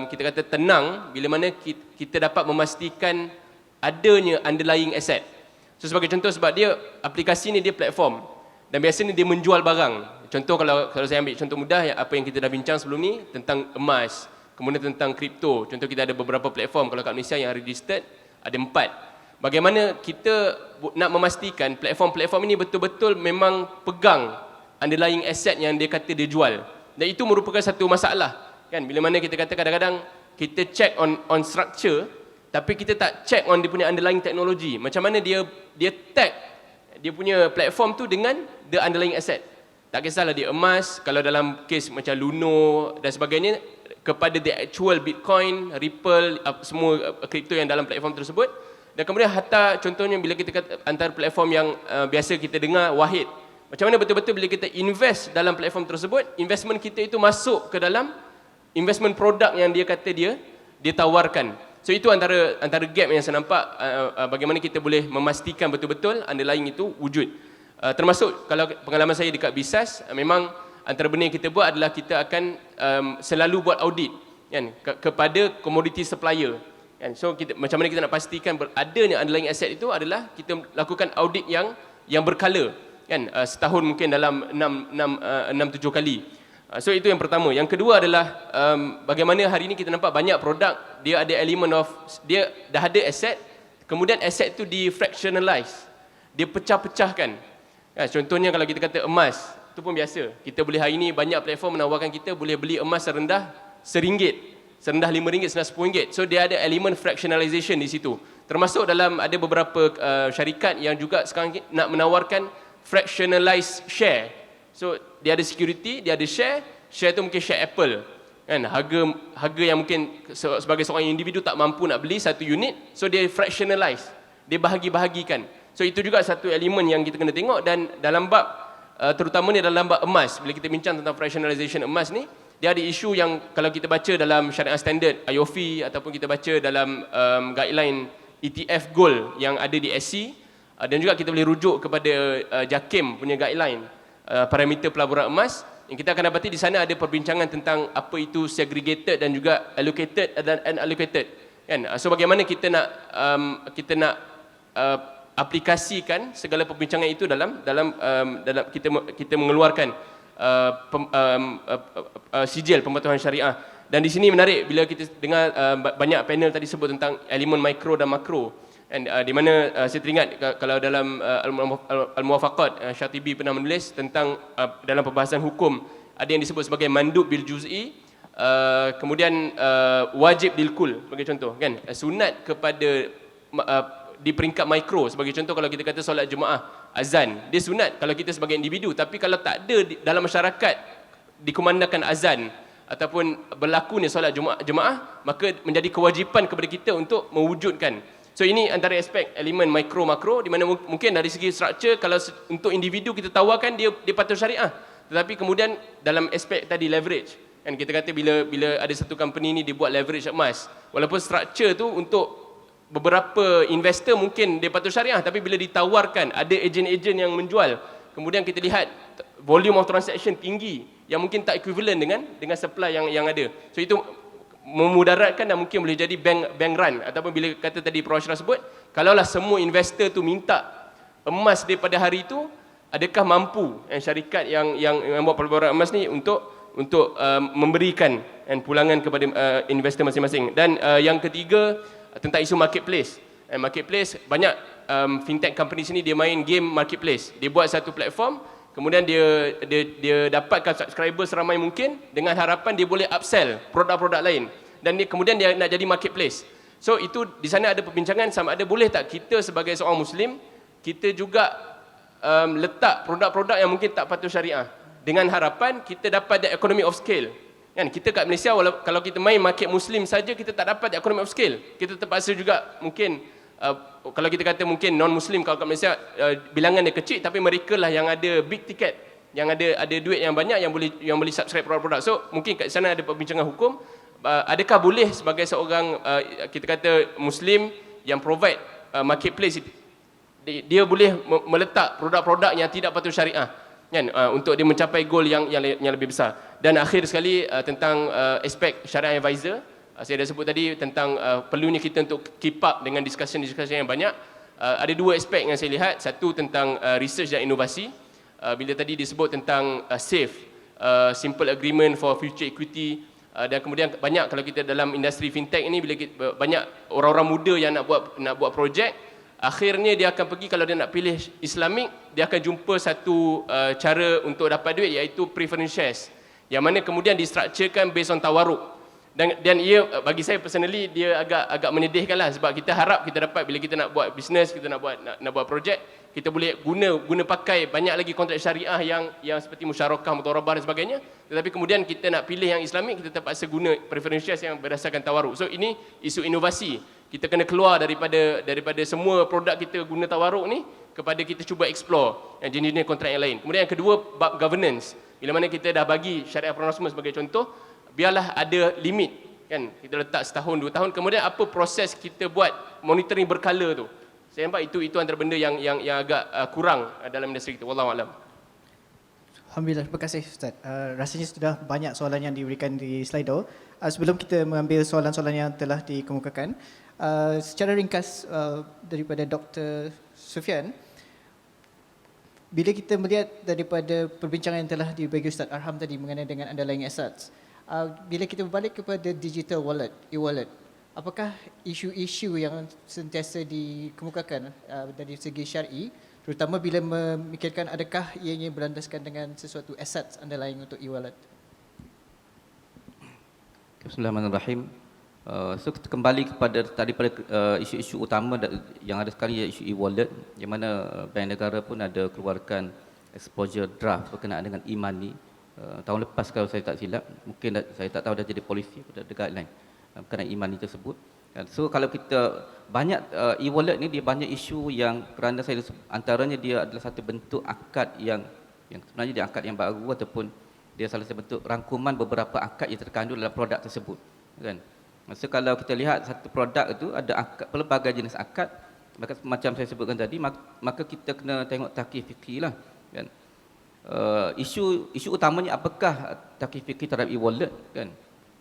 kita kata tenang bila mana kita dapat memastikan adanya underlying asset. So sebagai contoh, sebab dia aplikasi ni dia platform dan biasanya dia menjual barang. Contoh kalau saya ambil contoh mudah, apa yang kita dah bincang sebelum ni tentang emas, kemudian tentang kripto. Contoh kita ada beberapa platform kalau kat Malaysia yang registered ada 4. Bagaimana kita nak memastikan platform-platform ini betul-betul memang pegang underlying asset yang dia kata dia jual. Dan itu merupakan satu masalah kan, bila mana kita kata kadang-kadang kita check on structure, tapi kita tak check on dia punya underlying teknologi. Macam mana dia tag dia punya platform tu dengan the underlying asset. Tak kisahlah dia emas, kalau dalam case macam Luno dan sebagainya, kepada the actual Bitcoin, Ripple, semua kripto yang dalam platform tersebut. Dan kemudian hatta contohnya bila kita kata antara platform yang biasa kita dengar, Wahid. Macam mana betul-betul bila kita invest dalam platform tersebut, investment kita itu masuk ke dalam investment produk yang dia kata dia tawarkan. So itu antara gap yang saya nampak, bagaimana kita boleh memastikan betul-betul underlying itu wujud. Termasuk kalau pengalaman saya dekat BISAS, memang antara benda yang kita buat adalah kita akan selalu buat audit kan, kepada commodity supplier. So macam mana kita nak pastikan adanya underlying asset itu adalah kita lakukan audit yang berkala kan, setahun mungkin dalam 6-7 kali. So itu yang pertama. Yang kedua adalah bagaimana hari ini kita nampak banyak produk dia ada element of, dia dah ada asset, kemudian asset itu di fractionalize, dia pecah-pecahkan. Contohnya kalau kita kata emas, itu pun biasa. Kita boleh hari ini banyak platform menawarkan kita boleh beli emas serendah RM1, serendah RM5, serendah RM10. So dia ada elemen fractionalization di situ. Termasuk dalam ada beberapa syarikat yang juga sekarang nak menawarkan fractionalized share. So dia ada security, dia ada share tu mungkin share Apple. Kan, harga yang mungkin sebagai seorang individu tak mampu nak beli satu unit, so dia fractionalize, dia bahagi-bahagikan. So itu juga satu elemen yang kita kena tengok. Dan dalam bab terutamanya dalam bab emas, bila kita bincang tentang fractionalization emas ni, dia ada isu yang kalau kita baca dalam syariah standard IOFI ataupun kita baca dalam guideline ETF gold yang ada di SC, dan juga kita boleh rujuk kepada JAKIM punya guideline parameter pelaburan emas, yang kita akan dapati di sana ada perbincangan tentang apa itu segregated dan juga allocated dan unallocated, kan. So bagaimana kita nak aplikasikan segala perbincangan itu dalam kita mengeluarkan sijil pematuhan syariah. Dan di sini menarik bila kita dengar banyak panel tadi sebut tentang elemen mikro dan makro. And, di mana saya teringat kalau dalam Al-Muwafaqat Syatibi pernah menulis tentang dalam perbahasan hukum ada yang disebut sebagai mandub bil juz'i, kemudian wajib bil kul sebagai contoh, kan. Sunat kepada di peringkat mikro, sebagai contoh kalau kita kata solat jemaah azan, dia sunat kalau kita sebagai individu, tapi kalau tak ada dalam masyarakat dikumandangkan azan ataupun berlakunya solat jemaah, maka menjadi kewajipan kepada kita untuk mewujudkan. So ini antara aspek elemen mikro makro, di mana mungkin dari segi struktur kalau untuk individu kita tawarkan dia patuh syariah, tetapi kemudian dalam aspek tadi leverage, kan, kita kata bila ada satu company ni dia buat leverage emas, walaupun struktur tu untuk beberapa investor mungkin dia patuh syariah, tapi bila ditawarkan ada ejen-ejen yang menjual, kemudian kita lihat volume of transaction tinggi yang mungkin tak equivalent dengan supply yang ada. So itu memudaratkan dan mungkin boleh jadi bank run, ataupun bila kata tadi Prof. Ashraf sebut, kalaulah semua investor tu minta emas daripada hari itu, adakah mampu syarikat yang buat pelaburan emas ni untuk memberikan pulangan kepada investor masing-masing. Dan yang ketiga tentang isu marketplace. Marketplace banyak fintech company sini dia main game marketplace. Dia buat satu platform, kemudian dia dapatkan subscriber seramai mungkin dengan harapan dia boleh upsell produk-produk lain, dan kemudian dia nak jadi marketplace. So itu di sana ada perbincangan sama ada boleh tak kita sebagai seorang Muslim kita juga letak produk-produk yang mungkin tak patuh syariah, dengan harapan kita dapat the economy of scale. Kan, kita kat Malaysia kalau kita main market Muslim saja kita tak dapat the economy of scale. Kita terpaksa juga mungkin kalau kita kata mungkin non-Muslim kalau kat Malaysia bilangan dia kecil, tapi mereka lah yang ada big ticket, yang ada duit yang banyak yang boleh subscribe produk-produk. So mungkin kat sana ada perbincangan hukum, adakah boleh sebagai seorang kita kata Muslim yang provide marketplace, dia boleh meletak produk-produk yang tidak patuh syariah, kan, untuk dia mencapai goal yang lebih besar. Dan akhir sekali tentang aspek syariah advisor, saya dah sebut tadi tentang perlunya kita untuk keep up dengan discussion yang banyak. Ada dua aspek yang saya lihat. Satu tentang research dan inovasi. Bila tadi disebut tentang SAFE, Simple Agreement for Future Equity, dan kemudian banyak kalau kita dalam industri fintech ini, bila kita, banyak orang-orang muda yang nak buat projek, akhirnya dia akan pergi, kalau dia nak pilih Islamik, dia akan jumpa satu cara untuk dapat duit, iaitu preference shares, yang mana kemudian distrukturkan based on tawaruk. Dan ia bagi saya personally dia agak menyedihkan lah, sebab kita harap kita dapat bila kita nak buat bisnes, kita nak buat projek, kita boleh guna pakai banyak lagi kontrak syariah yang seperti musyarakah, mudharabah dan sebagainya, tetapi kemudian kita nak pilih yang Islamik, kita terpaksa guna preference shares yang berdasarkan tawaruk. So ini isu inovasi. Kita kena keluar daripada semua produk kita guna tawaruk ni, kepada kita cuba explore yang jenis-jenis kontrak yang lain. Kemudian yang kedua, bab governance. Bila mana kita dah bagi syariah pronasma sebagai contoh, biarlah ada limit, kan, kita letak setahun 2 tahun, kemudian apa proses kita buat monitoring berkala tu. Saya nampak itu antara benda yang agak kurang dalam industri kita. Wallahu a'lam. Alhamdulillah, terima kasih Ustaz. Rasanya sudah banyak soalan yang diberikan di Slido. Sebelum kita mengambil soalan-soalan yang telah dikemukakan, secara ringkas daripada Dr. Sufian, bila kita melihat daripada perbincangan yang telah dibagi Ustaz Arham tadi mengenai dengan underlying assets, bila kita berbalik kepada digital wallet, e-wallet, apakah isu-isu yang sentiasa dikemukakan dari segi syar'i, terutama bila memikirkan adakah ianya berlandaskan dengan sesuatu assets underlying untuk e-wallet? Bismillahirrahmanirrahim. So kita kembali kepada pada isu-isu utama yang ada sekarang, iaitu isu e-wallet, yang mana Bank Negara pun ada keluarkan exposure draft berkenaan dengan e-money tahun lepas kalau saya tak silap. Mungkin saya tak tahu dah jadi polisi pada guideline berkenaan e-money tersebut. So kalau kita banyak e-wallet ni dia banyak isu yang kerana saya antaranya dia adalah satu bentuk akad yang sebenarnya dia akad yang baru ataupun dia salah satu bentuk rangkuman beberapa akad yang terkandung dalam produk tersebut, kan. So kalau kita lihat satu produk itu ada akad, pelbagai jenis akad, maka macam saya sebutkan tadi, maka kita kena tengok takyif fikih lah, kan. Isu utamanya apakah takyif fikih terhadap e-wallet, kan.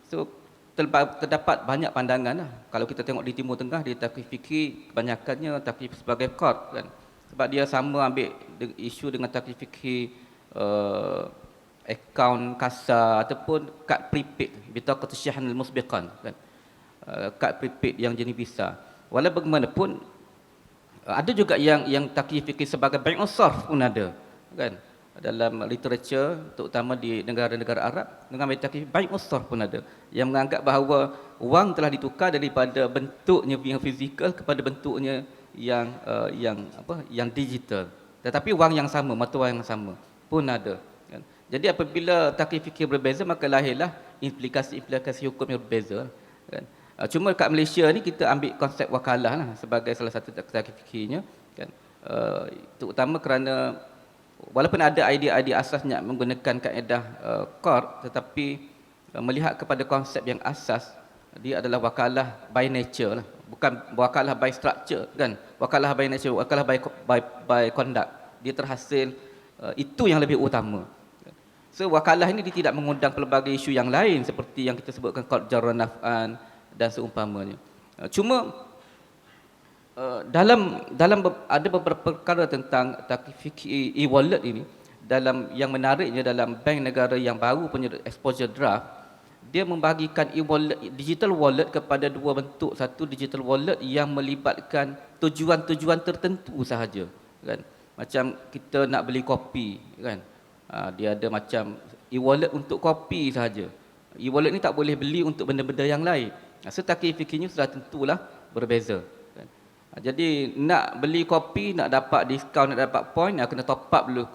So terdapat banyak pandangan lah. Kalau kita tengok di Timur Tengah, dia takyif fikih kebanyakannya takyif sebagai qard, kan. Sebab dia sama ambil isu dengan takyif fikih akaun kasa ataupun kad prepaid, bitaqat syahn al-musbiqan, kan. Kad prepaid yang jenis visa. Walau bagaimanapun ada juga yang takyif fikih sebagai bai'us sarf pun ada, kan. Dalam literature terutama di negara-negara Arab dengan takyif bai'us sarf pun ada yang menganggap bahawa wang telah ditukar daripada bentuknya yang fizikal kepada bentuknya yang digital. Tetapi wang yang sama, mata wang yang sama pun ada, kan. Jadi apabila takyif fikih berbeza, maka lahirlah implikasi hukum yang berbeza, kan. Cuma kat Malaysia ni kita ambil konsep wakalah lah sebagai salah satu takyif fikihnya, kan. Terutama kerana walaupun ada idea asasnya menggunakan kaedah qard, tetapi melihat kepada konsep yang asas, dia adalah wakalah by nature lah, bukan wakalah by structure, kan. Wakalah by nature, wakalah by conduct. Dia terhasil itu yang lebih utama. So wakalah ini dia tidak mengundang pelbagai isu yang lain seperti yang kita sebutkan qard jarra naf'an dan seumpamanya. Cuma dalam ada beberapa perkara tentang takyif fikih e-wallet ini, dalam yang menariknya dalam Bank Negara yang baru punya exposure draft, dia membahagikan e-wallet, digital wallet kepada dua bentuk. Satu, digital wallet yang melibatkan tujuan-tujuan tertentu sahaja, kan. Macam kita nak beli kopi, kan. Dia ada macam e-wallet untuk kopi sahaja. E-wallet ni tak boleh beli untuk benda-benda yang lain. So takyif fikihnya sudah tentulah berbeza, kan. Jadi nak beli kopi, nak dapat diskaun, nak dapat point, kena top up dulu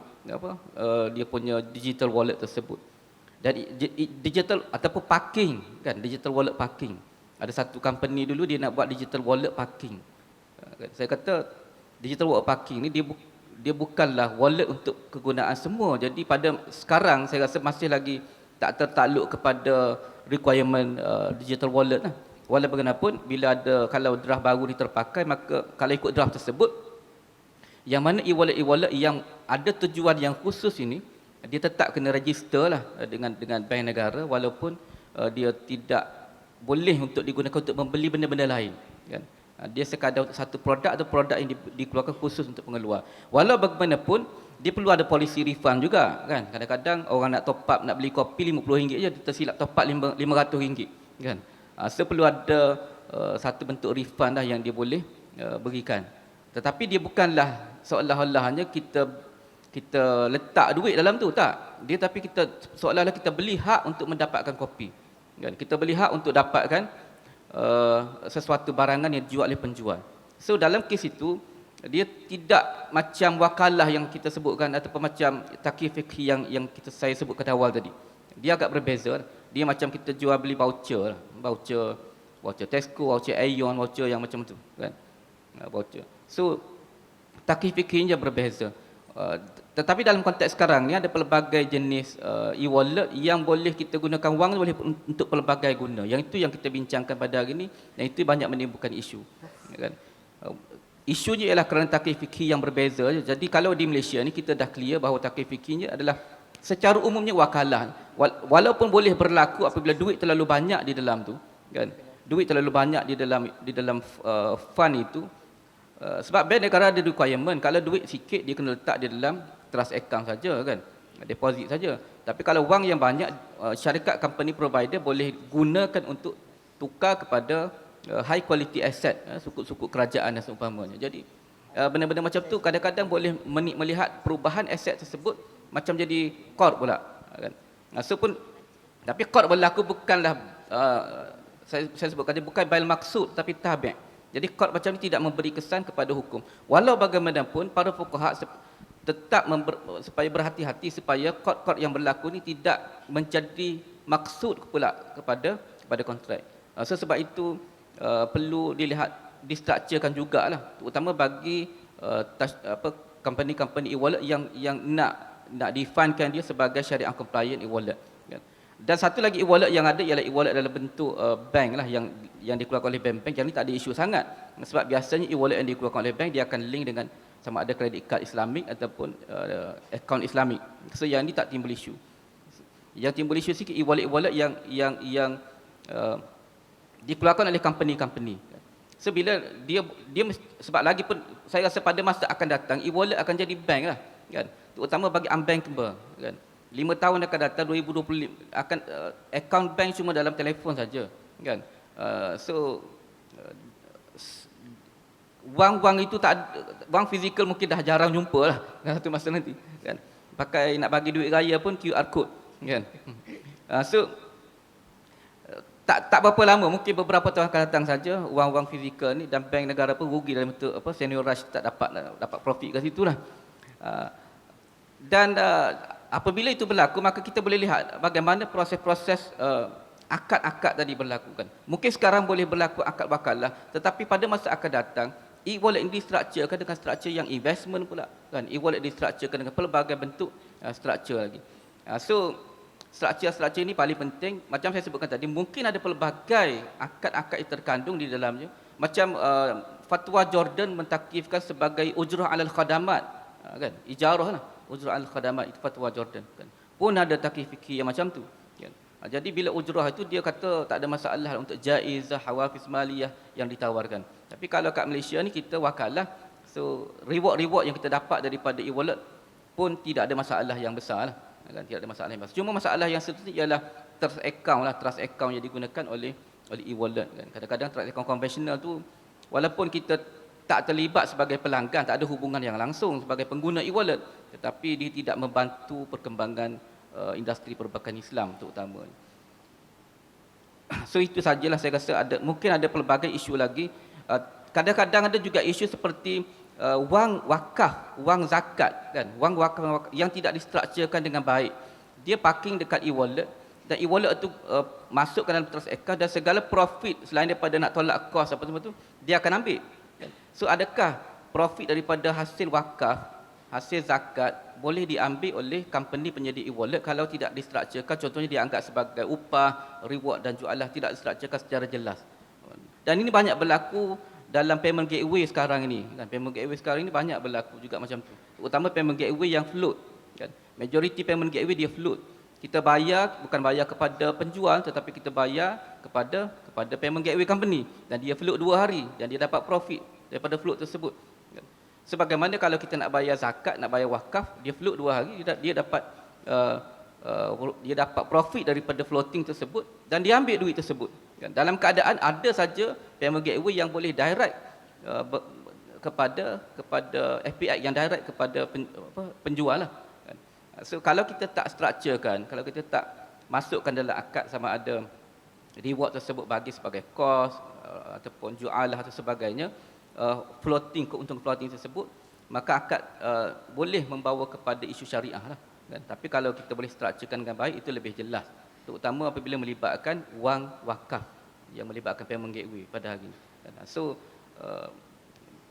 dia punya digital wallet tersebut. Dan digital ataupun parking, kan, digital wallet parking. Ada satu company dulu dia nak buat digital wallet parking. Saya kata digital wallet parking ni dia bukanlah wallet untuk kegunaan semua. Jadi pada sekarang saya rasa masih lagi tak tertakluk kepada requirement digital wallet lah. Walau bagaimanapun, bila kalau draft baru ni terpakai, maka kalau ikut draft tersebut, yang mana e-wallet yang ada tujuan yang khusus ini, dia tetap kena register lah dengan Bank Negara, walaupun dia tidak boleh untuk digunakan untuk membeli benda-benda lain, kan. Dia sekadar untuk satu produk atau produk yang dikeluarkan khusus untuk pengeluar. Walau bagaimanapun, dia perlu ada polisi refund juga, kan. Kadang-kadang orang nak top up, nak beli kopi RM50 je, dia tersilap top up RM500, kan. So perlu ada satu bentuk refund lah yang dia boleh berikan. Tetapi dia bukanlah seolah-olah hanya kita letak duit dalam tu, tak. Dia tapi kita seolah-olah kita beli hak untuk mendapatkan kopi, kan. Kita beli hak untuk dapatkan sesuatu barangan yang dijual oleh penjual. So dalam kes itu dia tidak macam wakalah yang kita sebutkan ataupun macam takyif fikih yang saya sebutkan awal tadi. Dia agak berbeza. Dia macam kita jual beli voucher, voucher Tesco, voucher Aeon, voucher yang macam tu, kan. Voucher. So takyif fikihnya berbeza. Tetapi dalam konteks sekarang ni ada pelbagai jenis e-wallet yang boleh kita gunakan wang boleh untuk pelbagai guna. Yang itu yang kita bincangkan pada hari ini, dan itu banyak menimbulkan isu, kan. Isunya ialah kerana takyif fikih yang berbeza. Jadi kalau di Malaysia ni kita dah clear bahawa takyif fikihnya adalah secara umumnya wakalah. Walaupun boleh berlaku apabila duit terlalu banyak di dalam tu, kan. Duit terlalu banyak di dalam fund itu. Sebab Bank Negara ada requirement, kalau duit sikit dia kena letak di dalam trust account saja, kan, deposit saja. Tapi kalau wang yang banyak, syarikat company provider boleh gunakan untuk tukar kepada high quality asset, sukuk-sukuk kerajaan dan seumpamanya. Jadi benda-benda macam tu kadang-kadang boleh melihat perubahan aset tersebut macam jadi qard pula, kan. So pun, tapi qard berlaku bukanlah saya sebutkan dia bukan bail maksud tapi tabi'. Jadi kod macam ni tidak memberi kesan kepada hukum. Walau bagaimanapun para fuqaha tetap supaya berhati-hati supaya kod-kod yang berlaku ni tidak menjadi maksud pula kepada kontrak. So sebab itu perlu dilihat distrukturkan jugalah, terutama bagi company-company e-wallet yang nak definekan dia sebagai syariah compliant e-wallet. Dan satu lagi e-wallet yang ada ialah e-wallet dalam bentuk bank lah yang dikeluarkan oleh bank-bank. Yang ni tak ada isu sangat. Sebab biasanya e-wallet yang dikeluarkan oleh bank dia akan link dengan sama ada kredit kad Islamik ataupun akaun Islamik. So yang ni tak timbul isu. Yang timbul isu sikit e-wallet yang dikeluarkan oleh company-company. So bila dia sebab lagi pun saya rasa pada masa akan datang e-wallet akan jadi bank lah kan. Terutama bagi unbankable kan. 5 tahun akan datang 2025 akan akaun bank cuma dalam telefon saja kan. Wang itu tak wang fizikal mungkin dah jarang jumpa lah satu masa nanti kan. Pakai nak bagi duit raya pun QR code kan. Tak berapa lama, mungkin beberapa tahun akan datang saja wang fizikal ni dan bank negara pun rugi dalam bentuk senior rush tak dapat profit kat situ lah. Apabila itu berlaku, maka kita boleh lihat bagaimana proses-proses akad-akad tadi berlaku kan. Mungkin sekarang boleh berlaku akad wakalah, tetapi pada masa akan datang, e-wallet ini distrukturkan dengan struktur yang investment pula kan. E-wallet distrukturkan dengan pelbagai bentuk struktur lagi. Struktur ini paling penting. Macam saya sebutkan tadi, mungkin ada pelbagai akad-akad yang terkandung di dalamnya. Macam fatwa Jordan mentakifkan sebagai ujrah alal khadamat kan, ijarah lah. Ujrah al-khadamat itu fatwa Jordan kan. Pun ada takif fikih yang macam tu kan. Jadi bila ujrah itu dia kata tak ada masalah untuk jaizah, hawafiz maliyah yang ditawarkan. Tapi kalau kat Malaysia ni kita wakalah, so reward yang kita dapat daripada e-wallet pun tidak ada masalah yang besar lah kan. Tidak ada masalah yang besar. Cuma masalah yang seterusnya ialah trust account yang digunakan oleh e-wallet kan. Kadang-kadang trust account konvensional tu walaupun kita tak terlibat sebagai pelanggan, tak ada hubungan yang langsung sebagai pengguna e-wallet, tetapi dia tidak membantu perkembangan industri perbankan Islam terutama. So itu sajalah saya rasa mungkin ada pelbagai isu lagi. Kadang-kadang ada juga isu seperti wang wakaf, wang zakat kan, wang wakaf yang tidak distrukturkan dengan baik. Dia parking dekat e-wallet dan e-wallet tu masukkan dalam trust account dan segala profit selain daripada nak tolak kos apa semua tu dia akan ambil. So adakah profit daripada hasil wakaf, hasil zakat boleh diambil oleh company penyedia e-wallet kalau tidak distrukturkan, contohnya dianggap sebagai upah, reward dan jualah, tidak distrukturkan secara jelas. Dan ini banyak berlaku dalam payment gateway sekarang ini kan. Payment gateway sekarang ini banyak berlaku juga macam tu. Terutama payment gateway yang float kan. Majority payment gateway dia float. Kita bayar bukan bayar kepada penjual tetapi kita bayar kepada payment gateway company dan dia float 2 hari dan dia dapat profit daripada float tersebut. Sebagaimana kalau kita nak bayar zakat, nak bayar wakaf, dia float 2 hari, dia dapat profit daripada floating tersebut dan dia ambil duit tersebut. Dalam keadaan ada saja payment gateway yang boleh direct kepada FPI yang direct kepada penjual lah. So kalau kita tak strukturkan, kalau kita tak masukkan dalam akad sama ada reward tersebut bagi sebagai kos ataupun jualah atau sebagainya, keuntungan floating tersebut, maka akad boleh membawa kepada isu syariah lah kan. Tapi kalau kita boleh strukturkan dengan baik, itu lebih jelas, terutama apabila melibatkan wang wakaf yang melibatkan payment gateway pada hari ini. So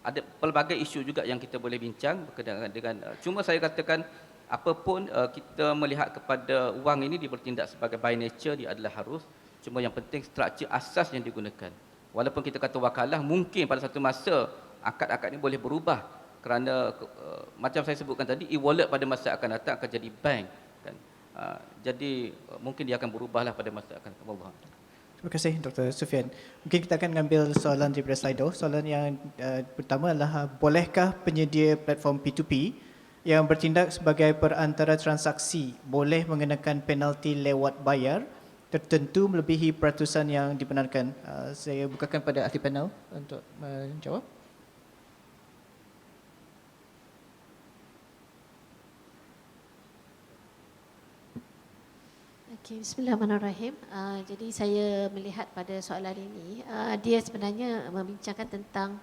ada pelbagai isu juga yang kita boleh bincang berkaitan dengan cuma saya katakan apapun kita melihat kepada wang ini dia bertindak sebagai by nature, dia adalah harus, cuma yang penting struktur asas yang digunakan. Walaupun kita kata wakalah, mungkin pada satu masa akad-akad ini boleh berubah kerana macam saya sebutkan tadi, e-wallet pada masa akan datang akan jadi bank kan. Jadi mungkin dia akan berubahlah pada masa akan berubah. Terima kasih Dr. Sufian. Mungkin kita akan mengambil soalan daripada Slido. Soalan yang pertama adalah, bolehkah penyedia platform P2P yang bertindak sebagai perantara transaksi boleh mengenakan penalti lewat bayar tertentu melebihi peratusan yang dibenarkan? Saya bukakan pada ahli panel untuk menjawab. Okay, bismillahirrahmanirrahim. Jadi saya melihat pada soalan ini, dia sebenarnya membincangkan tentang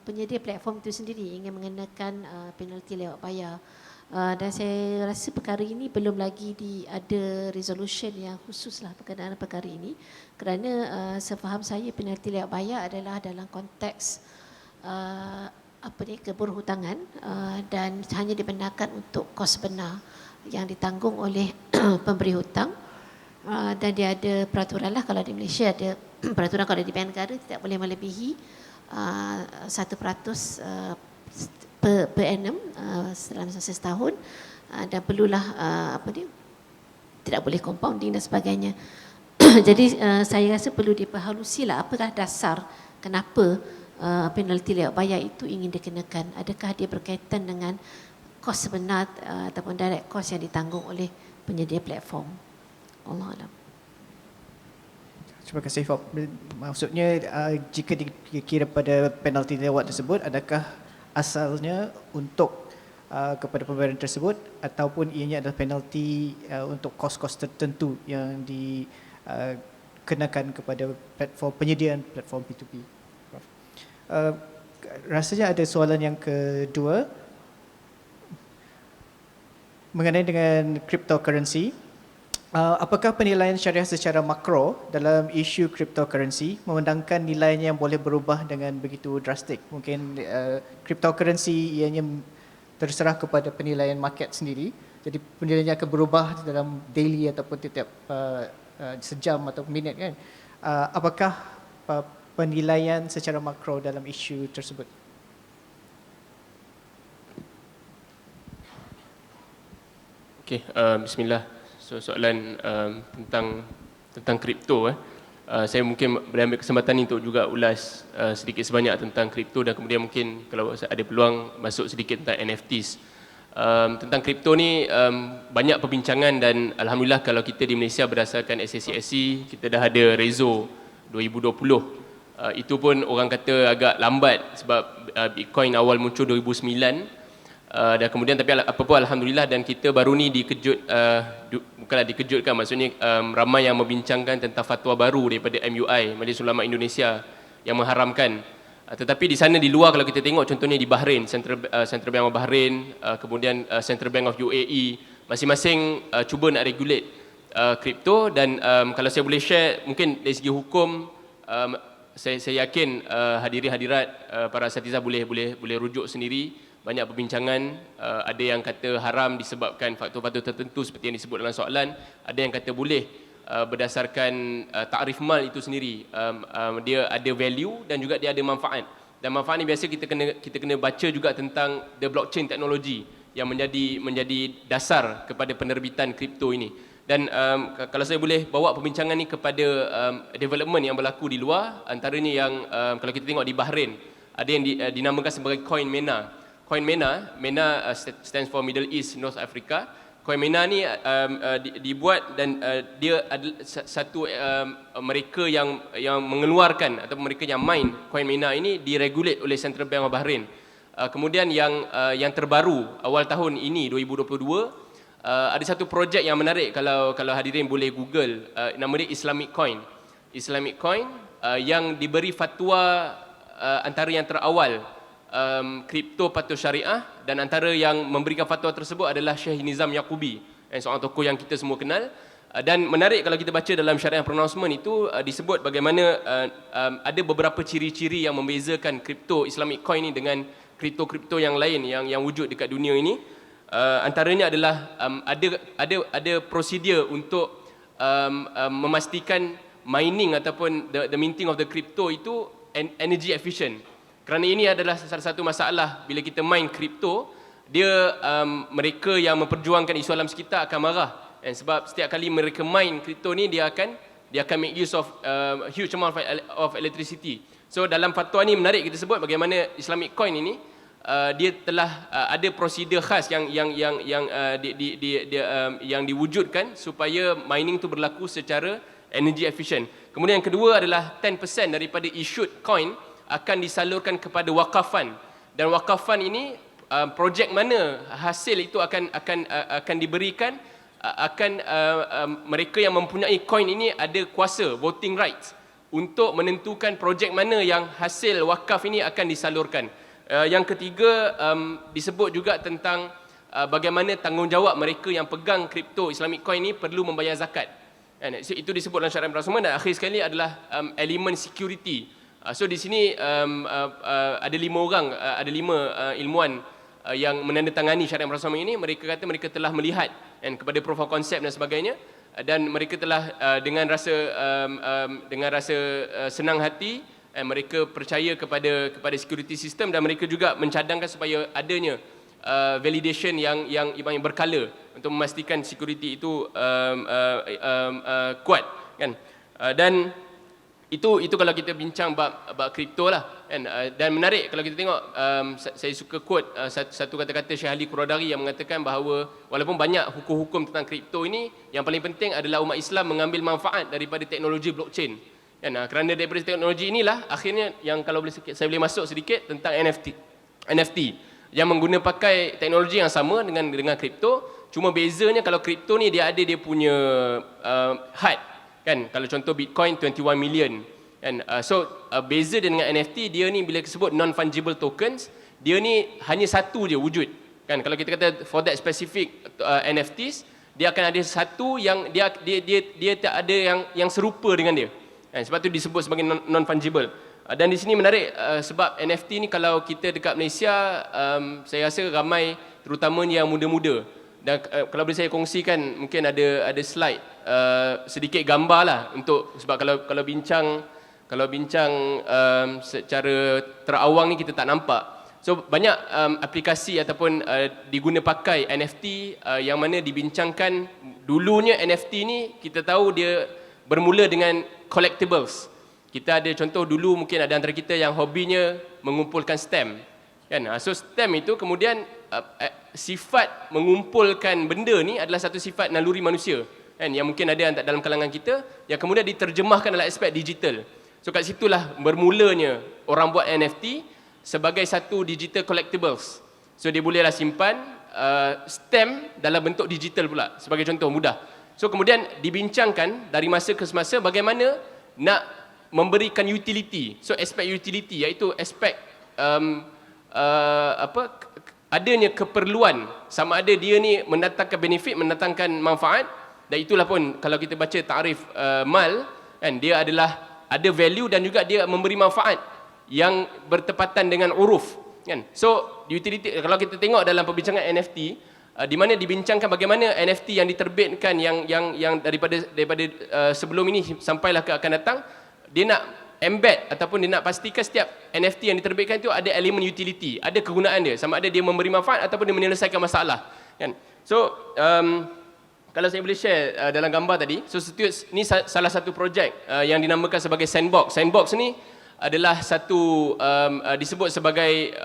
penyedia platform itu sendiri ingin mengenakan penalti lewat bayar. Dan saya rasa perkara ini belum lagi ada resolution yang khusus lah berkenaan perkara ini, kerana sefaham saya penalti lewat bayar adalah dalam konteks keberhutangan dan hanya dibenarkan untuk kos benar yang ditanggung oleh pemberi hutang. Dan dia ada peraturan lah, kalau di Malaysia ada peraturan, kalau di bank negara tidak boleh melebihi 1% per annum dalam masa setahun, dan perlulah tidak boleh compounding dan sebagainya. Jadi saya rasa perlu diperhalusilah apakah dasar kenapa penalti lewat bayar itu ingin dikenakan. Adakah dia berkaitan dengan kos sebenar ataupun direct cost yang ditanggung oleh penyedia platform? Allahuakbar. Terima kasih Fok. Maksudnya jika dikira pada penalti lewat tersebut, adakah asalnya untuk kepada pembayaran tersebut ataupun ianya adalah penalti untuk kos-kos tertentu yang dikenakan kepada platform penyediaan platform P2P? Rasanya ada soalan yang kedua mengenai dengan cryptocurrency. Apakah penilaian syariah secara makro dalam isu cryptocurrency memandangkan nilainya yang boleh berubah dengan begitu drastik? Mungkin cryptocurrency ianya terserah kepada penilaian market sendiri, jadi penilaiannya akan berubah dalam daily ataupun setiap sejam atau minit kan. Apakah penilaian secara makro dalam isu tersebut? Okey, bismillah. So, soalan tentang kripto. Saya mungkin boleh ambil kesempatan ini untuk juga ulas sedikit sebanyak tentang kripto, dan kemudian mungkin kalau ada peluang masuk sedikit tentang NFTs. Tentang kripto ni banyak perbincangan, dan alhamdulillah kalau kita di Malaysia berdasarkan SSC kita dah ada Rezo 2020. Itu pun orang kata agak lambat sebab Bitcoin awal muncul 2009. Dan kemudian tapi apa pun alhamdulillah, dan kita baru ni bukanlah dikejutkan, maksudnya ramai yang membincangkan tentang fatwa baru daripada MUI, Majlis Ulama Indonesia, yang mengharamkan. Tetapi di sana di luar kalau kita tengok, contohnya di Bahrain, Central Bank of Bahrain, kemudian Central Bank of UAE, masing-masing cuba nak regulate kripto. Dan kalau saya boleh share, mungkin dari segi hukum, saya yakin hadirin-hadirat para asatizah boleh rujuk sendiri. Banyak perbincangan, ada yang kata haram disebabkan faktor-faktor tertentu seperti yang disebut dalam soalan, ada yang kata boleh berdasarkan takrif mal itu sendiri. Dia ada value dan juga dia ada manfaat. Dan manfaat ni biasa kita kena baca juga tentang the blockchain technology yang menjadi dasar kepada penerbitan kripto ini. Dan kalau saya boleh bawa perbincangan ni kepada development yang berlaku di luar, antaranya yang kalau kita tengok di Bahrain, ada yang dinamakan sebagai Coin MENA. Coin MENA stands for Middle East North Africa. Coin MENA ni dibuat, dan dia adalah satu mereka yang mengeluarkan atau mereka yang main Coin MENA ini diregulate oleh Central Bank of Bahrain. Kemudian yang terbaru awal tahun ini 2022, ada satu projek yang menarik, kalau hadirin boleh Google, nama dia Islamic Coin. Islamic Coin yang diberi fatwa antara yang terawal kripto patuh syariah, dan antara yang memberikan fatwa tersebut adalah Syekh Nizam Yaqubi, seorang tokoh yang kita semua kenal. Dan menarik kalau kita baca dalam syariah pronouncement itu disebut bagaimana ada beberapa ciri-ciri yang membezakan kripto Islamic Coin ini dengan kripto-kripto yang lain yang wujud dekat dunia ini. Antaranya adalah ada prosedur untuk memastikan mining ataupun the minting of the crypto itu energy efficient. Kerana ini adalah salah satu masalah bila kita main kripto, dia mereka yang memperjuangkan isu alam sekitar akan marah. Sebab setiap kali mereka main kripto ni, dia akan make use of huge amount of electricity. So dalam fatwa ni menarik kita sebut bagaimana Islamic Coin ini dia telah ada prosedur khas yang diwujudkan supaya mining tu berlaku secara energy efficient. Kemudian yang kedua adalah 10% daripada issued coin akan disalurkan kepada wakafan, dan wakafan ini projek mana hasil itu akan diberikan mereka yang mempunyai koin ini ada kuasa voting rights untuk menentukan projek mana yang hasil wakaf ini akan disalurkan. Yang ketiga, disebut juga tentang bagaimana tanggungjawab mereka yang pegang kripto Islamic coin ini perlu membayar zakat. Itu disebut dalam syariat Rasulullah. Dan akhir sekali adalah elemen security. So di sini ada 5 orang, ada 5 ilmuwan yang menandatangani syariat Rasulullah ini. Mereka kata mereka telah melihat kepada proof of concept dan sebagainya, dan mereka telah dengan rasa senang hati, mereka percaya kepada security system, dan mereka juga mencadangkan supaya adanya validation yang berkala untuk memastikan security itu kuat, kan. Dan itu kalau kita bincang bab kripto lah, kan. Dan menarik kalau kita tengok, saya suka quote satu kata-kata Syekh Ali Quradari yang mengatakan bahawa walaupun banyak hukum-hukum tentang kripto ini, yang paling penting adalah umat Islam mengambil manfaat daripada teknologi blockchain, kan. Kerana daripada teknologi inilah akhirnya yang, kalau saya boleh masuk sedikit tentang NFT yang mengguna pakai teknologi yang sama dengan kripto. Cuma bezanya kalau kripto ni dia ada dia punya had, kan. Kalau contoh Bitcoin 21 million, kan. Beza dengan NFT, dia ni bila disebut non fungible tokens, dia ni hanya satu je wujud, kan. Kalau kita kata for that specific NFTs, dia akan ada satu yang dia tak ada yang serupa dengan dia, kan. Sebab tu disebut sebagai non fungible. Dan di sini menarik sebab NFT ni kalau kita dekat Malaysia, saya rasa ramai terutamanya yang muda-muda. Dan kalau boleh saya kongsikan, mungkin ada slide sedikit gambar lah, untuk sebab kalau bincang secara terawang ni kita tak nampak. So banyak aplikasi ataupun diguna pakai NFT yang mana dibincangkan. Dulunya NFT ni kita tahu dia bermula dengan collectibles. Kita ada contoh dulu, mungkin ada antara kita yang hobinya mengumpulkan stamp, kan. So stamp itu kemudian sifat mengumpulkan benda ni adalah satu sifat naluri manusia, kan, yang mungkin ada dalam kalangan kita, yang kemudian diterjemahkan dalam aspek digital. So kat situlah bermulanya orang buat NFT sebagai satu digital collectibles. So dia bolehlah simpan stamp dalam bentuk digital pula, sebagai contoh mudah. So kemudian dibincangkan dari masa ke semasa bagaimana nak memberikan utility. So aspek utility iaitu aspek adanya keperluan, sama ada dia ni mendatangkan benefit, mendatangkan manfaat. Dan itulah pun kalau kita baca takrif mal, kan, dia adalah ada value dan juga dia memberi manfaat yang bertepatan dengan uruf, kan. So utility, kalau kita tengok dalam perbincangan NFT, di mana dibincangkan bagaimana NFT yang diterbitkan yang daripada sebelum ini sampailah ke akan datang, dia nak embed ataupun dia nak pastikan setiap NFT yang diterbitkan itu ada elemen utility, ada kegunaan dia, sama ada dia memberi manfaat ataupun dia menyelesaikan masalah, kan. So kalau saya boleh share dalam gambar tadi, so ni salah satu projek yang dinamakan sebagai Sandbox. Sandbox ni adalah satu disebut sebagai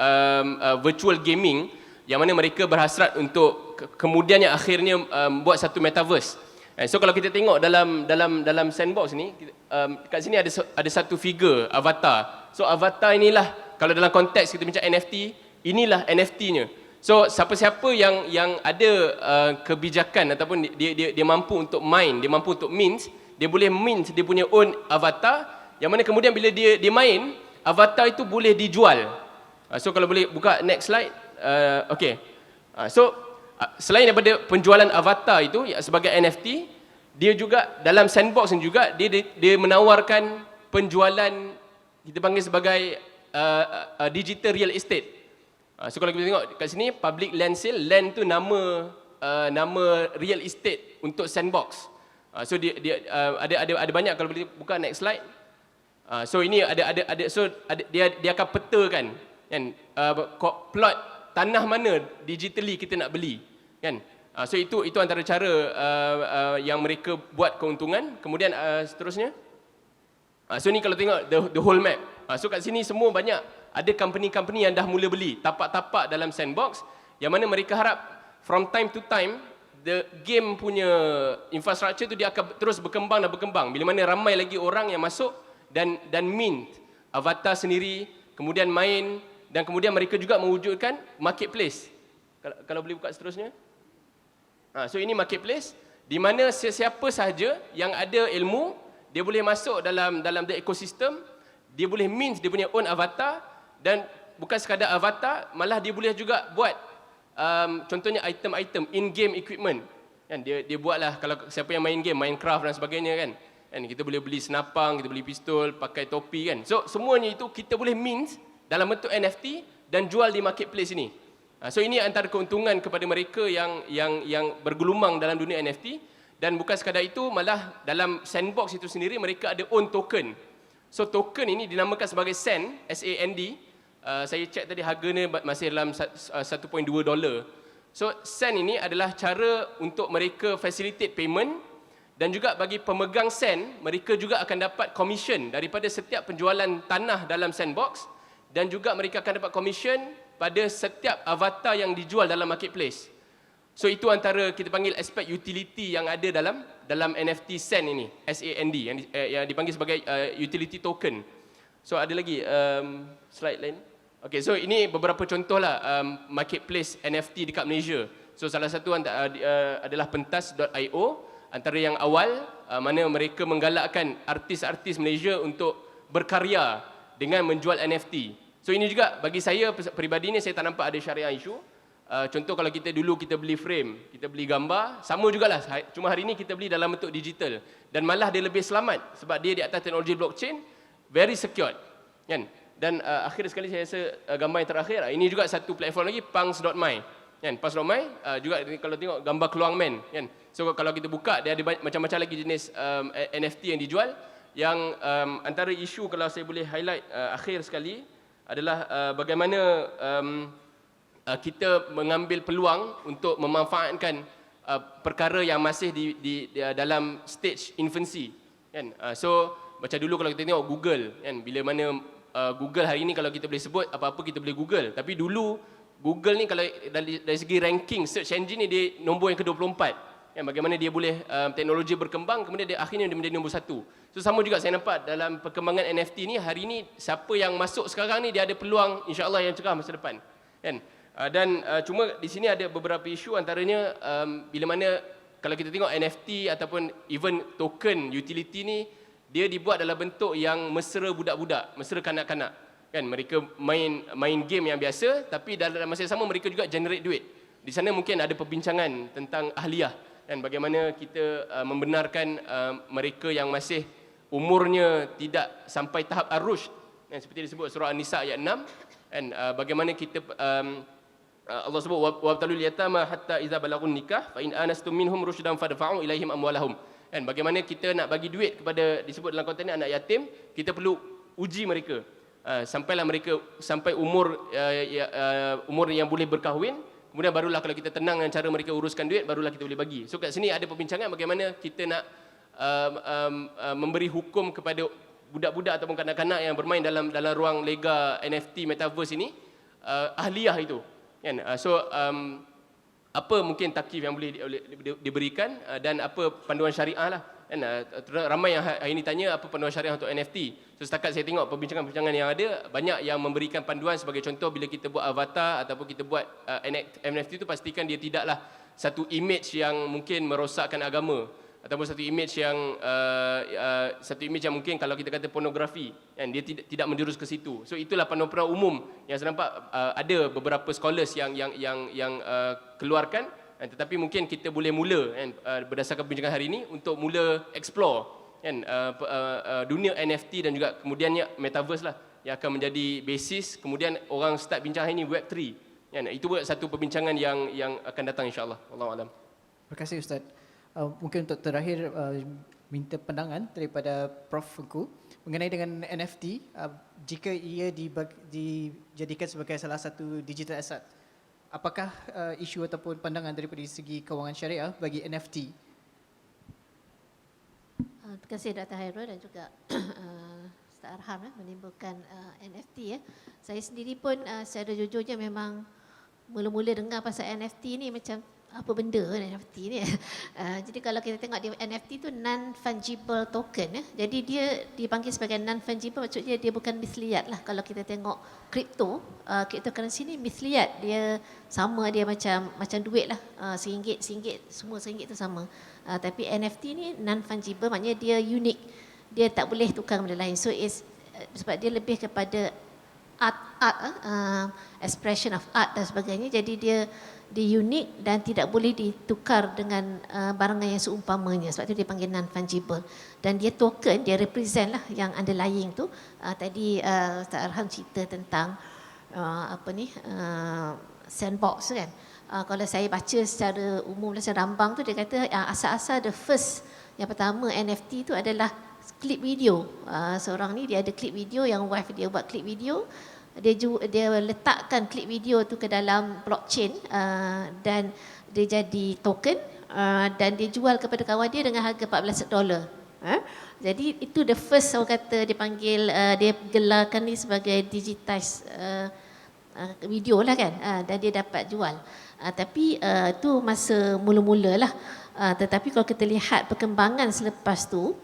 virtual gaming, yang mana mereka berhasrat untuk kemudiannya akhirnya buat satu metaverse. So kalau kita tengok dalam Sandbox ni, kat sini ada satu figure avatar. So avatar inilah, kalau dalam konteks kita bincang NFT, inilah NFT-nya. So siapa-siapa yang ada kebijakan ataupun dia mampu untuk mine, dia mampu untuk mint, dia boleh mint dia punya own avatar, yang mana kemudian bila dia main, avatar itu boleh dijual. So kalau boleh buka next slide. Okay. Selain daripada penjualan avatar itu sebagai NFT, dia juga dalam Sandbox ni juga dia menawarkan penjualan, kita panggil sebagai digital real estate. So kalau kita tengok kat sini public land sale, land tu nama real estate untuk Sandbox. So dia ada banyak, kalau boleh buka next slide. So ini dia akan petakan, kan, plot tanah mana digitally kita nak beli, kan. So itu antara cara yang mereka buat keuntungan. Kemudian seterusnya, so ni kalau tengok the whole map. So kat sini semua banyak ada company-company yang dah mula beli tapak-tapak dalam Sandbox, yang mana mereka harap from time to time the game punya infrastructure tu dia akan terus berkembang dan berkembang. Bila mana ramai lagi orang yang masuk dan mint avatar sendiri, kemudian main, dan kemudian mereka juga mewujudkan marketplace. Kalau boleh buka seterusnya. So ini marketplace. di mana sesiapa sahaja yang ada ilmu, dia boleh masuk dalam the ekosistem, dia boleh mint dia punya own avatar, dan bukan sekadar avatar, malah dia boleh juga buat contohnya item-item in-game equipment. Kan dia buatlah, kalau siapa yang main game, Minecraft dan sebagainya kan. Kita boleh beli senapang, kita beli pistol, pakai topi kan. So semuanya itu kita boleh mint dalam bentuk NFT dan jual di marketplace ini. So ini antara keuntungan kepada mereka yang bergelumang dalam dunia NFT, dan bukan sekadar itu, malah dalam sandbox itu sendiri mereka ada own token. So token ini dinamakan sebagai SAND, S-A-N-D. Saya cek tadi harganya masih dalam $1.2. So SAND ini adalah cara untuk mereka facilitate payment, dan juga bagi pemegang SAND, mereka juga akan dapat commission daripada setiap penjualan tanah dalam sandbox, dan juga mereka akan dapat commission pada setiap avatar yang dijual dalam marketplace. So itu antara kita panggil aspek utility yang ada dalam NFT SAND ini, SAND, yang dipanggil sebagai utility token. So ada lagi slide lain. Okay, so ini beberapa contohlah marketplace NFT dekat Malaysia. So salah satu adalah pentas.io, antara yang awal, mana mereka menggalakkan artis-artis Malaysia untuk berkarya dengan menjual NFT. So ini juga bagi saya peribadi ni, saya tak nampak ada syariah isu. Contoh kalau kita dulu kita beli frame, kita beli gambar, sama jugalah. Cuma hari ini kita beli dalam bentuk digital. Dan malah dia lebih selamat sebab dia di atas teknologi blockchain, very secured. Kan? Dan akhir sekali saya rasa gambar yang terakhir, ini juga satu platform lagi, punks.my. Kan? Punks.my juga kalau tengok gambar keluang man. Kan? So kalau kita buka, dia ada macam-macam lagi jenis NFT yang dijual. Yang antara isu kalau saya boleh highlight akhir sekali adalah bagaimana kita mengambil peluang untuk memanfaatkan perkara yang masih di dalam stage infancy. Kan? So macam dulu kalau kita tengok Google, kan? Bila mana Google hari ini kalau kita boleh sebut apa-apa kita boleh Google. Tapi dulu Google ni kalau dari segi ranking search engine ni dia nombor yang ke-24. Kan, bagaimana dia boleh teknologi berkembang, kemudian dia akhirnya dia menjadi nombor 1. So sama juga saya nampak dalam perkembangan NFT ni, hari ni siapa yang masuk sekarang ni dia ada peluang insya-Allah yang cerah masa depan. Kan? Dan cuma di sini ada beberapa isu, antaranya bila mana kalau kita tengok NFT ataupun even token utility ni, dia dibuat dalam bentuk yang mesra budak-budak, mesra kanak-kanak. Kan, mereka main game yang biasa, tapi dalam masa yang sama mereka juga generate duit. Di sana mungkin ada perbincangan tentang ahliyah, dan bagaimana kita membenarkan mereka yang masih umurnya tidak sampai tahap ar-rushd, seperti disebut surah An-Nisa ayat 6, dan bagaimana kita Allah sebut wabtalul yatama hatta idza balagun nikah fa in anastum minhum rusydan fadfa'u ilaihim amwalahum. Dan bagaimana kita nak bagi duit kepada, disebut dalam konteks ni, anak yatim, kita perlu uji mereka sampailah mereka sampai umur yang boleh berkahwin. Kemudian barulah kalau kita tenang dengan cara mereka uruskan duit, barulah kita boleh bagi. So kat sini ada perbincangan bagaimana kita nak memberi hukum kepada budak-budak ataupun kanak-kanak yang bermain dalam ruang lega NFT metaverse ini, ahliyah itu. Kan? Apa mungkin takkif yang boleh diberikan dan apa panduan syariah lah. Kan? Ramai yang hari ini tanya apa panduan syariah untuk NFT. So setakat saya tengok perbincangan-perbincangan yang ada, banyak yang memberikan panduan. Sebagai contoh, bila kita buat avatar ataupun kita buat NFT itu, pastikan dia tidaklah satu image yang mungkin merosakkan agama, ataupun satu image yang mungkin kalau kita kata pornografi, kan, dia tidak menjurus ke situ. So itulah panduan umum yang saya nampak ada beberapa scholars yang keluarkan, tetapi mungkin kita boleh mula, kan, berdasarkan perbincangan hari ini, untuk mula explore, kan, dunia NFT dan juga kemudiannya metaverse lah yang akan menjadi basis. Kemudian orang start bincang hari ini Web3, kan. Itu satu perbincangan yang akan datang insya-Allah. Wallahu a'lam. Terima kasih Ustaz. Mungkin untuk terakhir minta pandangan daripada Prof Engku mengenai dengan NFT, jika ia dijadikan sebagai salah satu digital asset, apakah isu ataupun pandangan daripada segi kewangan syariah bagi NFT? Terima kasih Dr. Hairul dan juga Ustaz Arham menimbulkan NFT. Saya sendiri pun secara jujurnya memang mula-mula dengar pasal NFT ni macam apa benda NFT ni. Jadi kalau kita tengok di NFT tu non-fungible token. Jadi dia dipanggil sebagai non-fungible, maksudnya dia bukan misliat lah. Kalau kita tengok cryptocurrency ni misliat. Dia sama, dia macam duit lah. RM1, semua RM1 tu sama. Tapi NFT ni non-fungible, maknanya dia unik. Dia tak boleh tukar benda lain. So sebab dia lebih kepada expression of art dan sebagainya. Jadi dia unik dan tidak boleh ditukar dengan barangan yang seumpamanya. Sebab itu dia panggil non-fungible. Dan dia token, dia represent lah yang underlying tu. Tadi Ustaz Arham cerita tentang sandbox kan. Kalau saya baca secara umum, secara rambang tu, dia kata asal-asal the first, yang pertama NFT tu adalah klip video. Seorang ni dia ada klip video, yang wife dia buat klip video. Dia letakkan klip video tu ke dalam blockchain dan dia jadi token dan dia jual kepada kawan dia dengan harga $14. Jadi itu the first, orang kata dia panggil, dia gelarkan ni sebagai digitized video lah kan, dan dia dapat jual. Tapi itu masa mula-mula lah. Tetapi kalau kita lihat perkembangan selepas tu,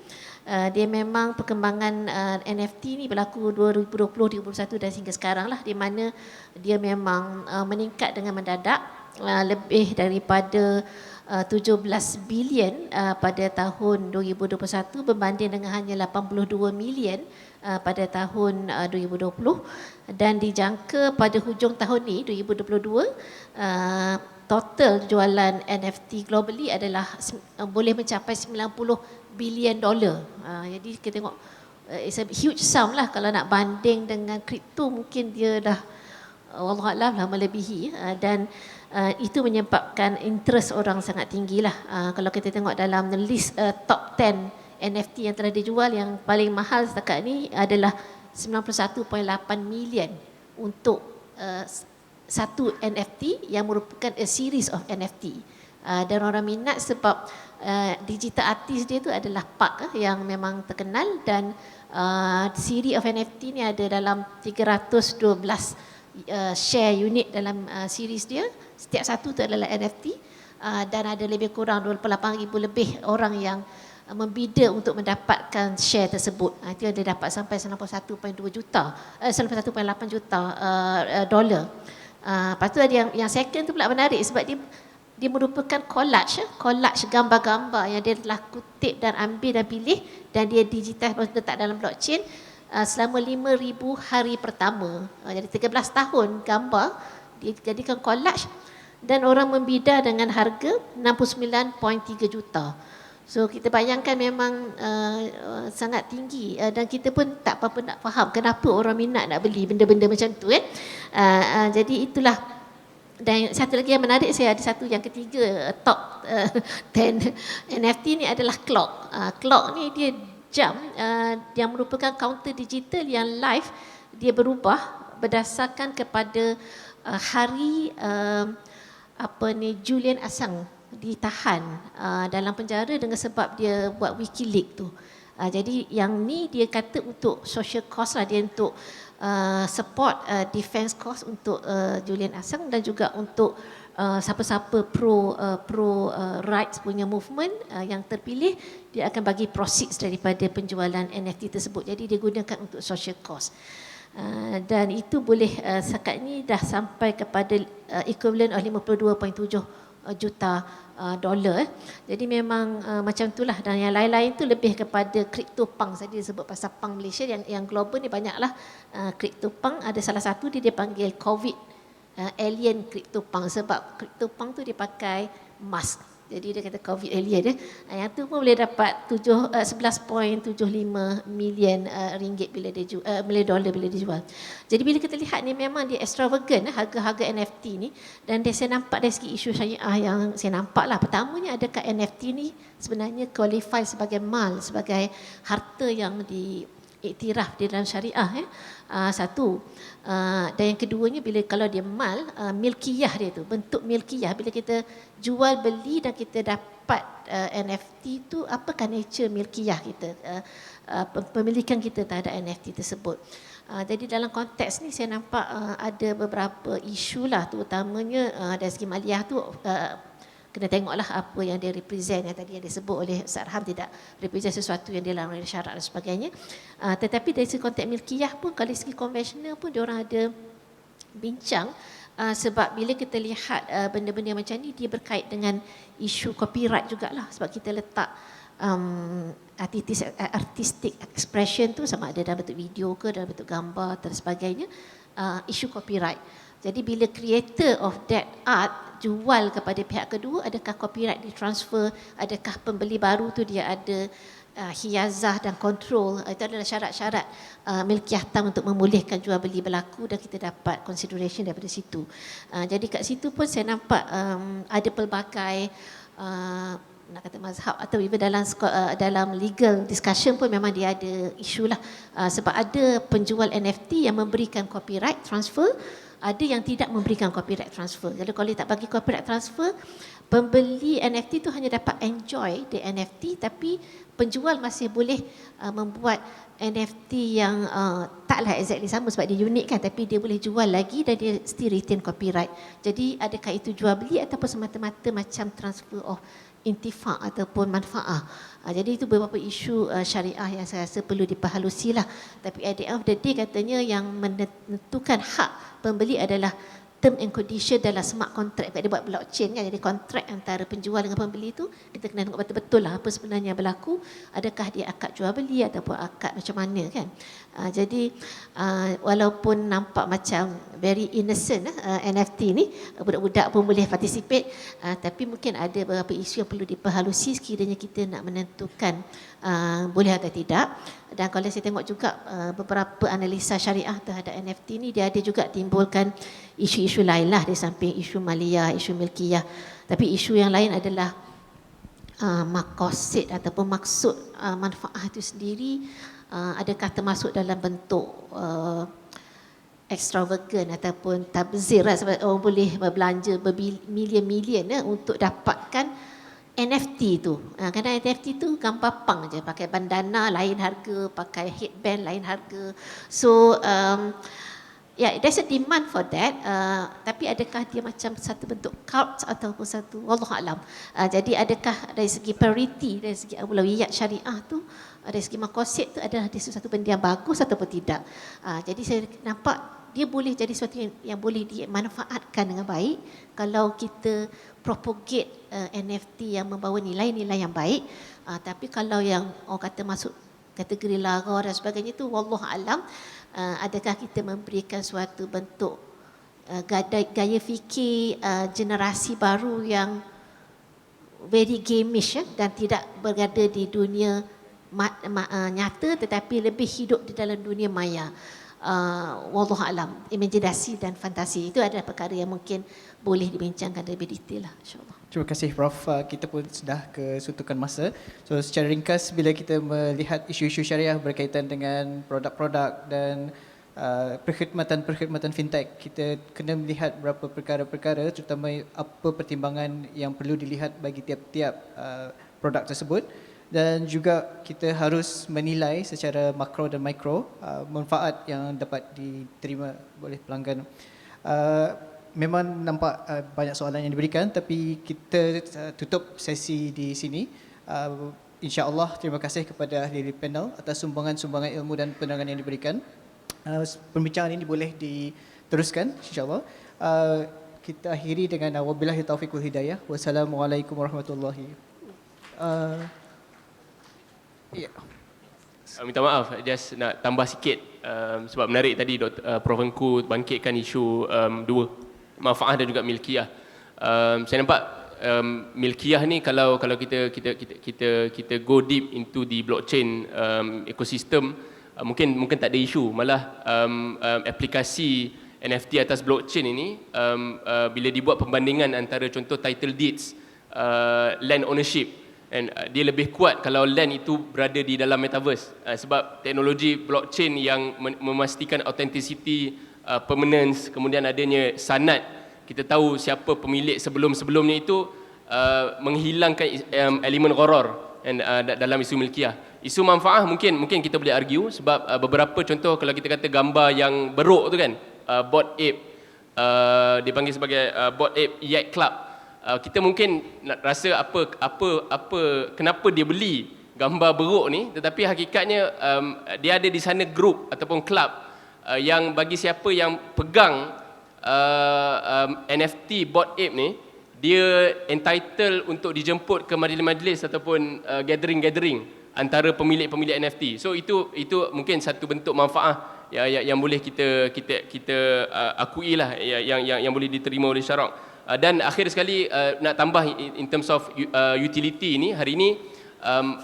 dia memang perkembangan NFT ni berlaku 2020, 2021 dan hingga sekarang lah, di mana dia memang meningkat dengan mendadak, lebih daripada 17 bilion pada tahun 2021 berbanding dengan hanya 82 million pada tahun 2020, dan dijangka pada hujung tahun ni 2022 total jualan NFT globally adalah boleh mencapai $90 billion. Jadi kita tengok it's a huge sum lah. Kalau nak banding dengan kripto, mungkin dia dah wallahualam lah melebihi, dan itu menyebabkan interest orang sangat tinggi lah. Kalau kita tengok dalam list top 10 NFT yang telah dijual, yang paling mahal setakat ni adalah 91.8 million untuk satu NFT yang merupakan a series of NFT. Dan orang minat sebab digital artist dia tu adalah Park yang memang terkenal, dan series of NFT ni ada dalam 312 share unit dalam series dia. Setiap satu tu adalah NFT, dan ada lebih kurang 28,000 lebih orang yang membida untuk mendapatkan share tersebut. Itu yang dia dapat sampai 91.2 juta, 91.8 juta dolar. Lepas tu ada yang second tu pula menarik sebab dia merupakan collage gambar-gambar yang dia telah kutip dan ambil dan pilih, dan dia digital letak dalam blockchain selama 5,000 hari pertama. Jadi 13 tahun gambar dia jadikan collage, dan orang membida dengan harga 69.3 juta. So kita bayangkan memang sangat tinggi, dan kita pun tak apa-apa nak faham kenapa orang minat nak beli benda-benda macam tu kan. Jadi itulah. Dan satu lagi yang menarik, saya ada satu yang ketiga top 10 NFT ni adalah clock. Clock ni dia jam yang merupakan counter digital yang live, dia berubah berdasarkan kepada hari Julian Assange ditahan dalam penjara dengan sebab dia buat WikiLeaks tu. Jadi yang ni dia kata untuk social cause lah, dia untuk support defense cause untuk Julian Assange, dan juga untuk siapa-siapa pro rights punya movement yang terpilih, dia akan bagi proceeds daripada penjualan NFT tersebut. Jadi dia gunakan untuk social cause. Dan itu boleh setakat ni dah sampai kepada equivalent of 52.7 juta dolar. Jadi memang macam itulah. Dan yang lain-lain tu lebih kepada CryptoPunk. Saya disebut pasal Punk Malaysia, yang global ni banyaklah. CryptoPunk ada salah satu dia panggil COVID alien CryptoPunk, sebab CryptoPunk tu dia pakai mask. Jadi dia kata COVID alien. Yang tu pun boleh dapat 11.75 million ringgit bila dia million dollar bila dijual. Jadi bila kita lihat ni memang dia extravagant harga-harga NFT ni, dan saya nampak dari segi isu syariah yang saya nampak lah. Pertamanya, adakah NFT ni sebenarnya qualify sebagai mal, sebagai harta yang diiktiraf di dalam syariah satu. Dan yang keduanya, kalau dia mal, milkiyah dia tu, bentuk milkiyah, bila kita jual beli dan kita dapat NFT tu, apakah nature milkiyah kita, pemilikan kita terhadap NFT tersebut. Jadi dalam konteks ni saya nampak ada beberapa isu lah, terutamanya dari segi maliyah tu kena tengoklah apa yang dia represent, yang tadi yang disebut oleh Ustaz Arham tidak represent sesuatu yang dilarang oleh syarak dan sebagainya. Tetapi dari segi konteks milkiyah pun, kalau dari segi konvensional pun diorang ada bincang, sebab bila kita lihat benda-benda macam ni, dia berkait dengan isu copyright jugalah, sebab kita letak artistic expression tu sama ada dalam bentuk video ke dalam bentuk gambar dan sebagainya, isu copyright. Jadi bila creator of that art jual kepada pihak kedua, adakah copyright ditransfer, adakah pembeli baru tu dia ada hiyazah dan kontrol. Itu adalah syarat-syarat milkiyah tam untuk membolehkan jual beli berlaku, dan kita dapat consideration daripada situ. Jadi kat situ pun saya nampak ada pelbagai nak kata mazhab atau even dalam legal discussion pun memang dia ada isu lah, sebab ada penjual NFT yang memberikan copyright transfer, ada yang tidak memberikan copyright transfer. Jadi kalau dia tak bagi copyright transfer, pembeli NFT tu hanya dapat enjoy the NFT, tapi penjual masih boleh membuat NFT yang taklah exactly sama sebab dia unik kan, tapi dia boleh jual lagi dan dia still retain copyright. Jadi adakah itu jual beli ataupun semata-mata macam transfer of intifak ataupun manfaah. Jadi itu beberapa isu syariah yang saya rasa perlu diperhalusi lah. Tapi at the end of the day katanya yang menentukan hak pembeli adalah term and condition dalam smart contract. Dia buat blockchain kan, jadi kontrak antara penjual dengan pembeli tu kita kena tengok betul-betul lah apa sebenarnya berlaku, adakah dia akad jual beli ataupun akad macam mana kan. Jadi walaupun nampak macam very innocent NFT ni, budak-budak pun boleh participate, tapi mungkin ada beberapa isu yang perlu diperhalusi sekiranya kita nak menentukan boleh atau tidak. Dan kalau saya tengok juga beberapa analisa syariah terhadap NFT ni, dia ada juga timbulkan isu-isu lain lah di samping isu maliyah, isu milkiyah. Tapi isu yang lain adalah maqasid ataupun maksud manfaat itu sendiri, adakah termasuk dalam bentuk extravagant ataupun tabzir lah, sebab orang boleh berbelanja bermilion-milion untuk dapatkan NFT tu. Kadang NFT tu gambar pang je, pakai bandana lain harga, pakai headband lain harga. So there's a demand for that. Tapi adakah dia macam satu bentuk cult ataupun satu, wallahu alam. Jadi adakah dari segi priority, dari segi aulawiyat syariah tu, dari segi maqasid tu adalah dia sesuatu benda yang bagus ataupun tidak. Jadi saya nampak dia boleh jadi sesuatu yang boleh dimanfaatkan dengan baik kalau kita propagate NFT yang membawa nilai-nilai yang baik. Tapi kalau yang orang kata masuk kategori lara dan sebagainya tu, wallahu alam, adakah kita memberikan suatu bentuk gaya fikir generasi baru yang very gamish dan tidak berada di dunia nyata tetapi lebih hidup di dalam dunia maya. Wallahu alam, imajinasi dan fantasi itu adalah perkara yang mungkin boleh dibincangkan lebih detail lah, insyaAllah. Terima kasih Prof. Kita pun sudah kesuntukan masa. So secara ringkas, bila kita melihat isu-isu syariah berkaitan dengan produk-produk dan perkhidmatan fintech, kita kena melihat beberapa perkara-perkara, terutama apa pertimbangan yang perlu dilihat bagi tiap-tiap produk tersebut. Dan juga kita harus menilai secara makro dan mikro manfaat yang dapat diterima oleh pelanggan. Memang nampak banyak soalan yang diberikan, tapi kita tutup sesi di sini. InsyaAllah terima kasih kepada ahli panel atas sumbangan-sumbangan ilmu dan penerangan yang diberikan. Perbincangan ini boleh diteruskan insyaAllah. Kita akhiri dengan wabillahi taufiq wal hidayah. Wassalamualaikum warahmatullahi wabarakatuh. Minta maaf, just nak tambah sikit sebab menarik tadi Prof Engku bangkitkan isu dua, manfaat dan juga milkiyah. Saya nampak milkiyah ni kalau kita go deep into the blockchain ecosystem, mungkin tak ada isu, malah aplikasi NFT atas blockchain ini bila dibuat pembandingan antara contoh title deeds, land ownership, dan dia lebih kuat kalau land itu berada di dalam metaverse, sebab teknologi blockchain yang memastikan authenticity, permanence, kemudian adanya sanad, kita tahu siapa pemilik sebelum-sebelumnya itu, menghilangkan elemen gharar dalam isu milkiyah. Isu manfaat mungkin kita boleh argue, sebab beberapa contoh kalau kita kata gambar yang beruk tu kan, Bored Ape, dipanggil sebagai Bored Ape Yacht Club, kita mungkin nak rasa apa kenapa dia beli gambar beruk ni, tetapi hakikatnya dia ada di sana grup ataupun kelab yang bagi siapa yang pegang NFT Bored Ape ni, dia entitled untuk dijemput ke majlis-majlis ataupun gathering-gathering antara pemilik-pemilik NFT. So itu mungkin satu bentuk manfaat yang boleh kita akui lah, yang boleh diterima oleh syarak. Dan akhir sekali nak tambah in terms of utility ni, hari ni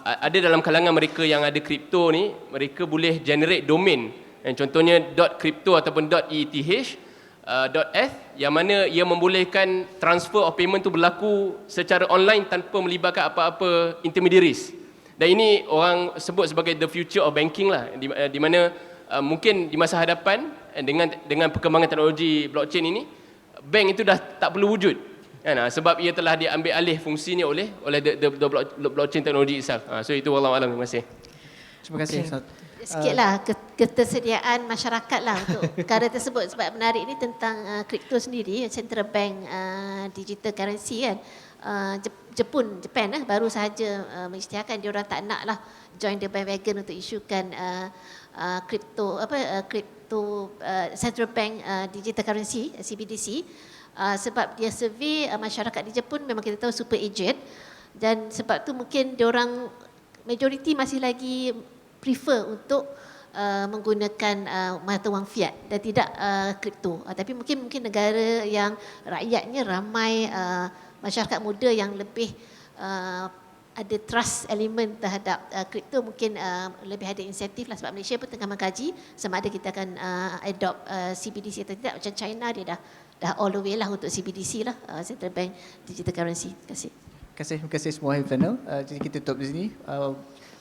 ada dalam kalangan mereka yang ada kripto ni, mereka boleh generate domain, contohnya .crypto ataupun .eth, .eth, yang mana ia membolehkan transfer of payment tu berlaku secara online tanpa melibatkan apa-apa intermediaries. Dan ini orang sebut sebagai the future of banking lah, di mana mungkin di masa hadapan dengan perkembangan teknologi blockchain ini, bank itu dah tak perlu wujud kan, sebab ia telah diambil alih fungsinya oleh the blockchain technology itself. So itu wallahualam. Terima kasih. Terima kasih Ustaz. Sikitlah ketersediaan masyarakat lah untuk perkara tersebut, sebab menarik ni tentang kripto sendiri, central bank digital currency kan. Japan baru sahaja mengisytiharkan dia orang tak nak lah join the bandwagon untuk isukan kripto central bank digital currency CBDC, sebab dia survey masyarakat di Jepun memang kita tahu super aged, dan sebab tu mungkin dia orang majoriti masih lagi prefer untuk menggunakan mata wang fiat dan tidak kripto. Tapi mungkin negara yang rakyatnya ramai masyarakat muda yang lebih ada trust element terhadap kripto, mungkin lebih ada insentif lah, sebab Malaysia pun tengah mengkaji sama ada kita akan adopt CBDC atau tidak. Macam China dia dah all the way lah untuk CBDC lah, Central Bank Digital Currency. Terima kasih semua ahli panel. Jadi kita tutup di sini.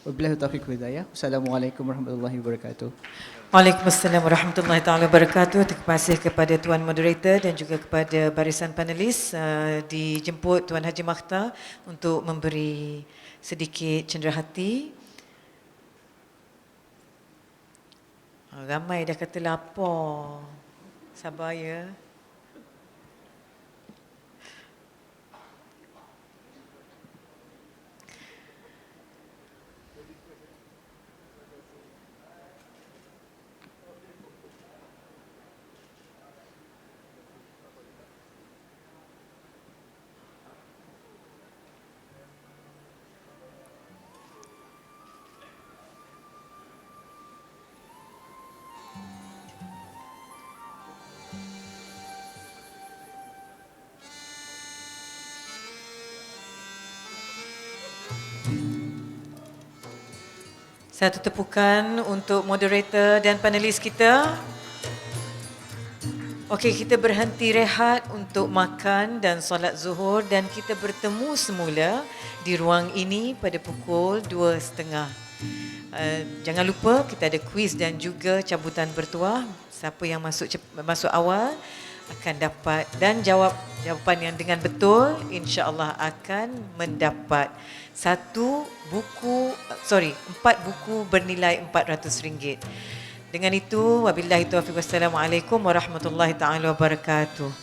Wabillahi taufiq wal hidayah. Assalamualaikum warahmatullahi wabarakatuh. Waalaikumsalam warahmatullahi taala wabarakatuh. Terima kasih kepada tuan moderator dan juga kepada barisan panelis. Dijemput Tuan Haji Makhtar untuk memberi sedikit cenderahati. Ramai dah kata lapar. Sabar ya. Satu tepukan untuk moderator dan panelis kita. Okey, kita berhenti rehat untuk makan dan solat zuhur dan kita bertemu semula di ruang ini pada pukul 2.30. Jangan lupa kita ada kuis dan juga cabutan bertuah. Siapa yang masuk awal akan dapat, dan jawapan yang dengan betul insya-Allah akan mendapat 4 buku bernilai RM400. Dengan itu, wabillahi taufiq wassalamualaikum warahmatullahi taala wabarakatuh.